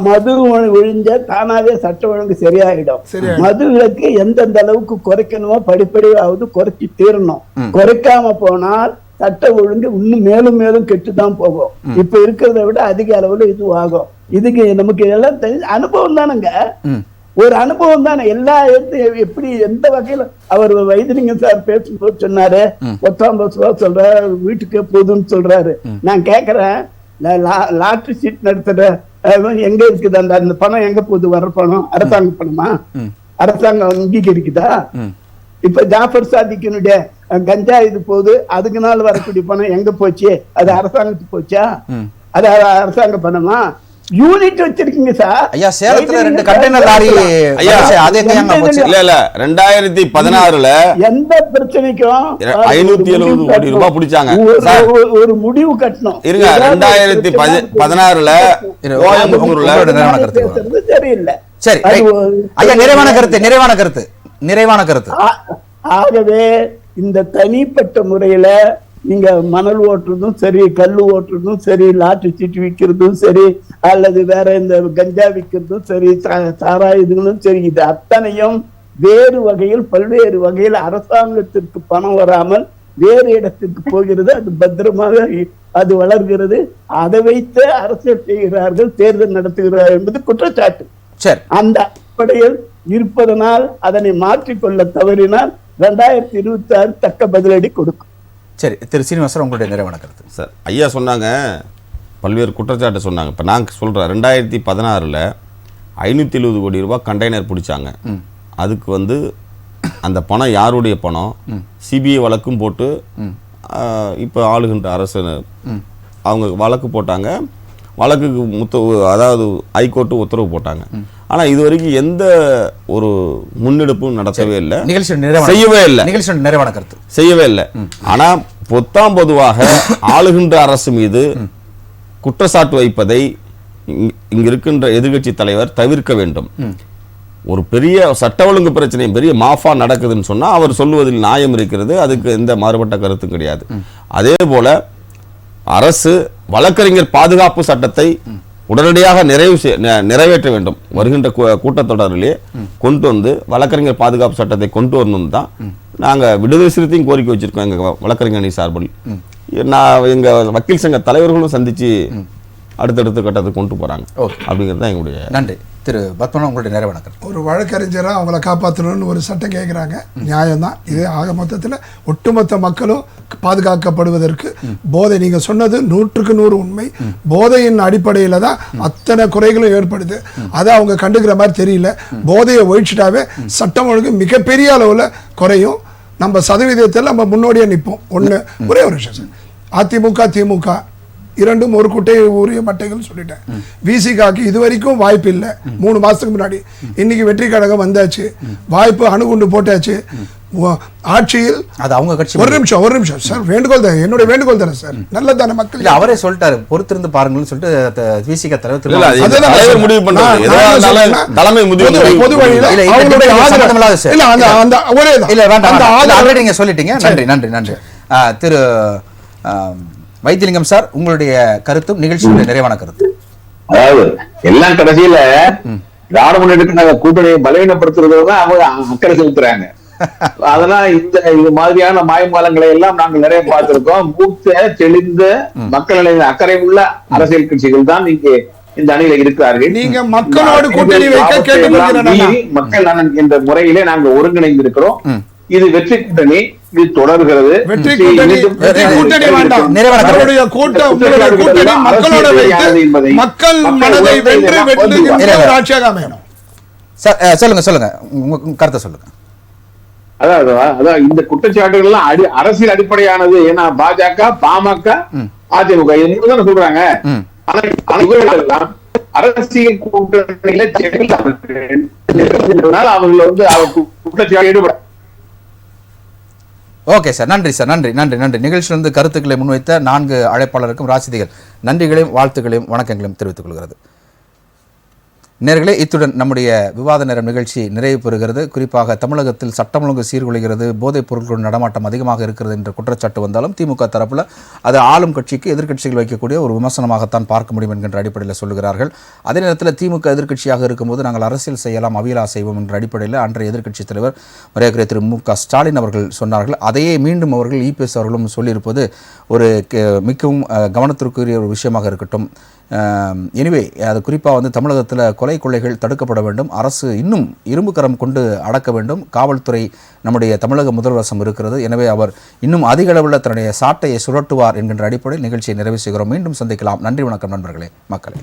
மது ஒழிஞ்ச தானாவே சட்ட ஒழுங்கு சரியாயிடும். மது விலக்கு எந்தெந்த அளவுக்கு குறைக்கணுமோ படிப்படியாவது குறைச்சி தீரணும். குறைக்காம போனால் சட்ட ஒழுங்கு இன்னும் மேலும் மேலும் கெட்டுதான் போகும். இப்ப இருக்கிறத விட அதிக அளவுல இது ஆகும். இதுக்கு நமக்கு எல்லாம் தெரிஞ்ச அனுபவம் தானுங்க, ஒரு அனுபவம் தானே. எல்லா இடத்தையும் எப்படி எந்த வகையில அவர் வைத்திலிங்கம் சார் பேசும்போது சொன்னாரு, 19 ரூபா சொல்ற வீட்டுக்கு போதுன்னு சொல்றாரு. நான் கேக்குறேன், லாட்டரி சீட் நடத்துற எங்க இருக்குது? அந்த பணம் எங்க போகுது? வர்ற பணம் அரசாங்க பணமா? அரசாங்கம் அங்கீகரிக்குதா? இப்ப ஜாஃபர் சாதிக்கினுடைய கஞ்சா இது போகுது, அதுக்கு நாள் வரக்கூடிய பணம் எங்க போச்சு? அது அரசாங்கத்துக்கு போச்சா? அது அரசாங்க பணமா? யூனிட் வச்சிருக்கீங்க சார். ஐயா சேலத்துல 2 கண்டெய்னர் லாரி ஐயா அது எங்க போச்சு? இல்ல 2016ல எந்த பிரச்சனைக்கும் 570 கோடி ரூபாய் பிடிச்சாங்க. ஒரு முடிவு கட்டணும். இருங்க, 2016ல கோயம்புத்தூர்ல சரியில்லை. சரி ஐயா, நிறைவான கருத்து. ஆகவே இந்த தனிப்பட்ட முறையில நீங்க மணல் ஓட்டுறதும் சரி, கல் ஓட்டுறதும் சரி, லாட்டரி சீட்டு விற்கிறதும் சரி, அல்லது வேற இந்த கஞ்சா விற்கிறதும் சரி, சாராயுதங்களும் சரி, இது அத்தனையும் வேறு வகையில் பல்வேறு வகையில் அரசாங்கத்திற்கு பணம் வராமல் வேறு இடத்துக்கு போகிறது, அது பத்திரமாக அது வளர்கிறது, அதை வைத்து அரசியல் செய்கிறார்கள், தேர்தல் நடத்துகிறார்கள் என்பது குற்றச்சாட்டு. சரி, அந்த அடிப்படையில் இருப்பதனால் அதனை மாற்றிக்கொள்ள தவறினால் 2026 தக்க பதிலடி கொடுக்கும். சரி திரு சீனிவாசன், உங்களுடைய நிறைவான கருத்து. சார், ஐயா சொன்னாங்க, பல்வேறு குற்றச்சாட்டு சொன்னாங்க. இப்போ நான் சொல்கிறேன், 2016 570 கோடி ரூபாய் கண்டெய்னர் பிடிச்சாங்க. அதுக்கு வந்து அந்த பணம் யாருடைய பணம், சிபிஐ வழக்கும் போட்டு இப்போ ஆளுகின்ற அரசு அவங்க வழக்கு போட்டாங்க. வழக்குக்கு அதாவது ஹைகோர்ட்டு உத்தரவு போட்டாங்க. ஆனால் இது வரைக்கும் எந்த ஒரு முன்னெடுப்பும் நடத்தவே இல்லை, செய்யவே இல்லை. நிறைவான கருத்து செய்யவே இல்லை. ஆனால் பொதுவாக ஆளுகின்ற அரசு மீது குற்றச்சாட்டு வைப்பதை இங்க இருக்கின்ற எதிர்கட்சி தலைவர் தவிர்க்க வேண்டும். ஒரு பெரிய சட்ட ஒழுங்கு பிரச்சனை, பெரிய மாஃபா நடக்குதுன்னு சொன்னா அவர் சொல்லுவதில் நியாயம் இருக்கிறது, அதுக்கு எந்த மாறுபட்ட கருத்தும் கிடையாது. அதே போல அரசு வழக்கறிஞர் பாதுகாப்பு சட்டத்தை உடனடியாக நிறைவேற்ற வேண்டும். வருகின்ற கூட்டத்தொடரிலே கொண்டு வந்து வழக்கறிஞர் பாதுகாப்பு சட்டத்தை கொண்டு வரணும் தான் நாங்க விடுதலை சிறுத்தையும் கோரிக்கை வச்சிருக்கோம். எங்க வழக்கறிஞர் அணி சார்பில் நான் எங்க வக்கீல் சங்க தலைவர்களும் சந்திச்சு அடுத்தடுத்த கட்டத்துக்கு கொண்டு போறாங்க. அப்படிங்கிறது தான் எங்களுடைய. நன்றி. திரு பத்மநாபன், உங்களுடைய நிறைவான கருத்து. ஒரு வழக்கறிஞராக அவங்கள காப்பாற்றணும்னு ஒரு சட்டம் கேட்குறாங்க, நியாயம்தான். இது ஆக மொத்தத்தில் ஒட்டுமொத்த மக்களும் பாதுகாக்கப்படுவதற்கு போதை, நீங்கள் சொன்னது 100% உண்மை. போதையின் அடிப்படையில் தான் அத்தனை குறைகளும் ஏற்படுது. அதை அவங்க கண்டுக்கிற மாதிரி தெரியல. போதையை ஒழிச்சிட்டாவே சட்டம் ஒழுங்கு மிகப்பெரிய அளவில் குறையும். நம்ம சதவீதத்தில் நம்ம முன்னோடியாக நிற்போம். ஒரே ஒரு விஷயம் சார், அதிமுக திமுக இரண்டும் ஒரு குட்டை உரிய மட்டைகள் சொல்லிட்டேன். விசிகாக்கு இது வரைக்கும் வாய்ப்பு இல்லை. 3 மாசத்துக்கு முன்னாடி, இன்னைக்கு வெற்றி கழகம் வந்தாச்சு, வாய்ப்பு அணுகுண்டு போட்டாச்சு. ஆட்சியில் அது அவங்க கட்சி. ஒரு நிமிஷம் சார், வேண்டுகோள் தான், என்னுடைய வேண்டுகோள் தானே சார், நல்லதான மக்கள். அவரே சொல்லிட்டாரு, பொறுத்திருந்து பாருங்கன்னு சொல்லிட்டு விசிக தலைவர் பொது வழியில நீங்க சொல்லிட்டீங்க. நன்றி நன்றி நன்றி. திரு வைத்திலிங்கம் சார், உங்களுடைய கருத்தும் நிகழ்ச்சியுடைய நிறைவான கருத்து. அதாவது எல்லாம் கடைசியில திராவிட முன்னேற்ற கூட்டணியை பலவீனப்படுத்துறது தான் அவங்க அக்கறை செலுத்துறாங்க. அதெல்லாம் இது மாதிரியான மாயமாலங்களை எல்லாம் நாங்கள் நிறைய பார்த்திருக்கோம். மூத்த தெளிந்த மக்கள் அக்கறை உள்ள அரசியல் கட்சிகள் தான் இங்கே இந்த அணியில இருக்கிறார்கள். நீங்க மக்களோடு கூட்டணி வைக்க மக்கள் நலன் என்ற முறையிலே நாங்கள் ஒருங்கிணைந்து இருக்கிறோம். இது வெற்றி கூட்டணி, இது தொடர்கிறது. வெற்றி கூட்டணி வேண்டாம், மக்களோட வைத்து மக்கள் மனதை வென்று வெல்லுகின்ற ஆட்சியாக அமையணும். சொல்லுங்க உங்க கருத்தை சொல்லுங்க. அதான் இந்த குற்றச்சாட்டுகள் எல்லாம் அரசியல் அடிப்படையானது. ஏன்னா பாஜக, பாமக, அதிமுக இது தானே சொல்றாங்க. அரசியல் கூட்டணியில அவர்கள் வந்து குற்றச்சாட்டு ஈடுபட. ஓகே சார், நன்றி சார், நன்றி நன்றி நன்றி. நிகழ்ச்சியிலிருந்து கருத்துக்களை முன்வைத்த 4 அழைப்பாளருக்கும் ராசிதிகள் நன்றிகளையும் வாழ்த்துக்களையும் வணக்கங்களையும் தெரிவித்துக் கொள்கிறது. நேர்களே, இத்துடன் நம்முடைய விவாத நேரம் நிகழ்ச்சி நிறைவு பெறுகிறது. குறிப்பாக தமிழகத்தில் சட்டம் ஒழுங்கு சீர்குலைகிறது, போதைப் பொருட்களின் நடமாட்டம் அதிகமாக இருக்கிறது என்ற குற்றச்சாட்டு வந்தாலும் திமுக தரப்பில் அது ஆளும் கட்சிக்கு எதிர்க்கட்சிகள் வைக்கக்கூடிய ஒரு விமர்சனமாகத்தான் பார்க்க முடியும் என்கின்ற அடிப்படையில் சொல்லுகிறார்கள். அதே நேரத்தில் திமுக எதிர்க்கட்சியாக இருக்கும்போது நாங்கள் அரசியல் செய்யலாம், அவியலா செய்வோம் என்ற அடிப்படையில் அன்றைய எதிர்க்கட்சித் தலைவர் மரியாதைக்குரிய திரு மு.க. ஸ்டாலின் அவர்கள் சொன்னார்கள். அதையே மீண்டும் அவர்கள் இபிஎஸ் அவர்களும் சொல்லியிருப்பது ஒரு மிகவும் கவனத்திற்குரிய ஒரு விஷயமாக இருக்கட்டும். எனிவே, அது குறிப்பாக வந்து தமிழகத்தில் கொலை கொள்ளைகள் தடுக்கப்பட வேண்டும், அரசு இன்னும் இரும்பு கரம் கொண்டு அடக்க வேண்டும், காவல்துறை நம்முடைய தமிழக முதல்வசம் இருக்கிறது, எனவே அவர் இன்னும் அதிக அளவில் தன்னுடைய சாட்டையை சுழட்டுவார் என்கின்ற அடிப்படையில் நிகழ்ச்சியை நிறைவு செய்கிறோம். மீண்டும் சந்திக்கலாம். நன்றி, வணக்கம் நண்பர்களே, மக்களே.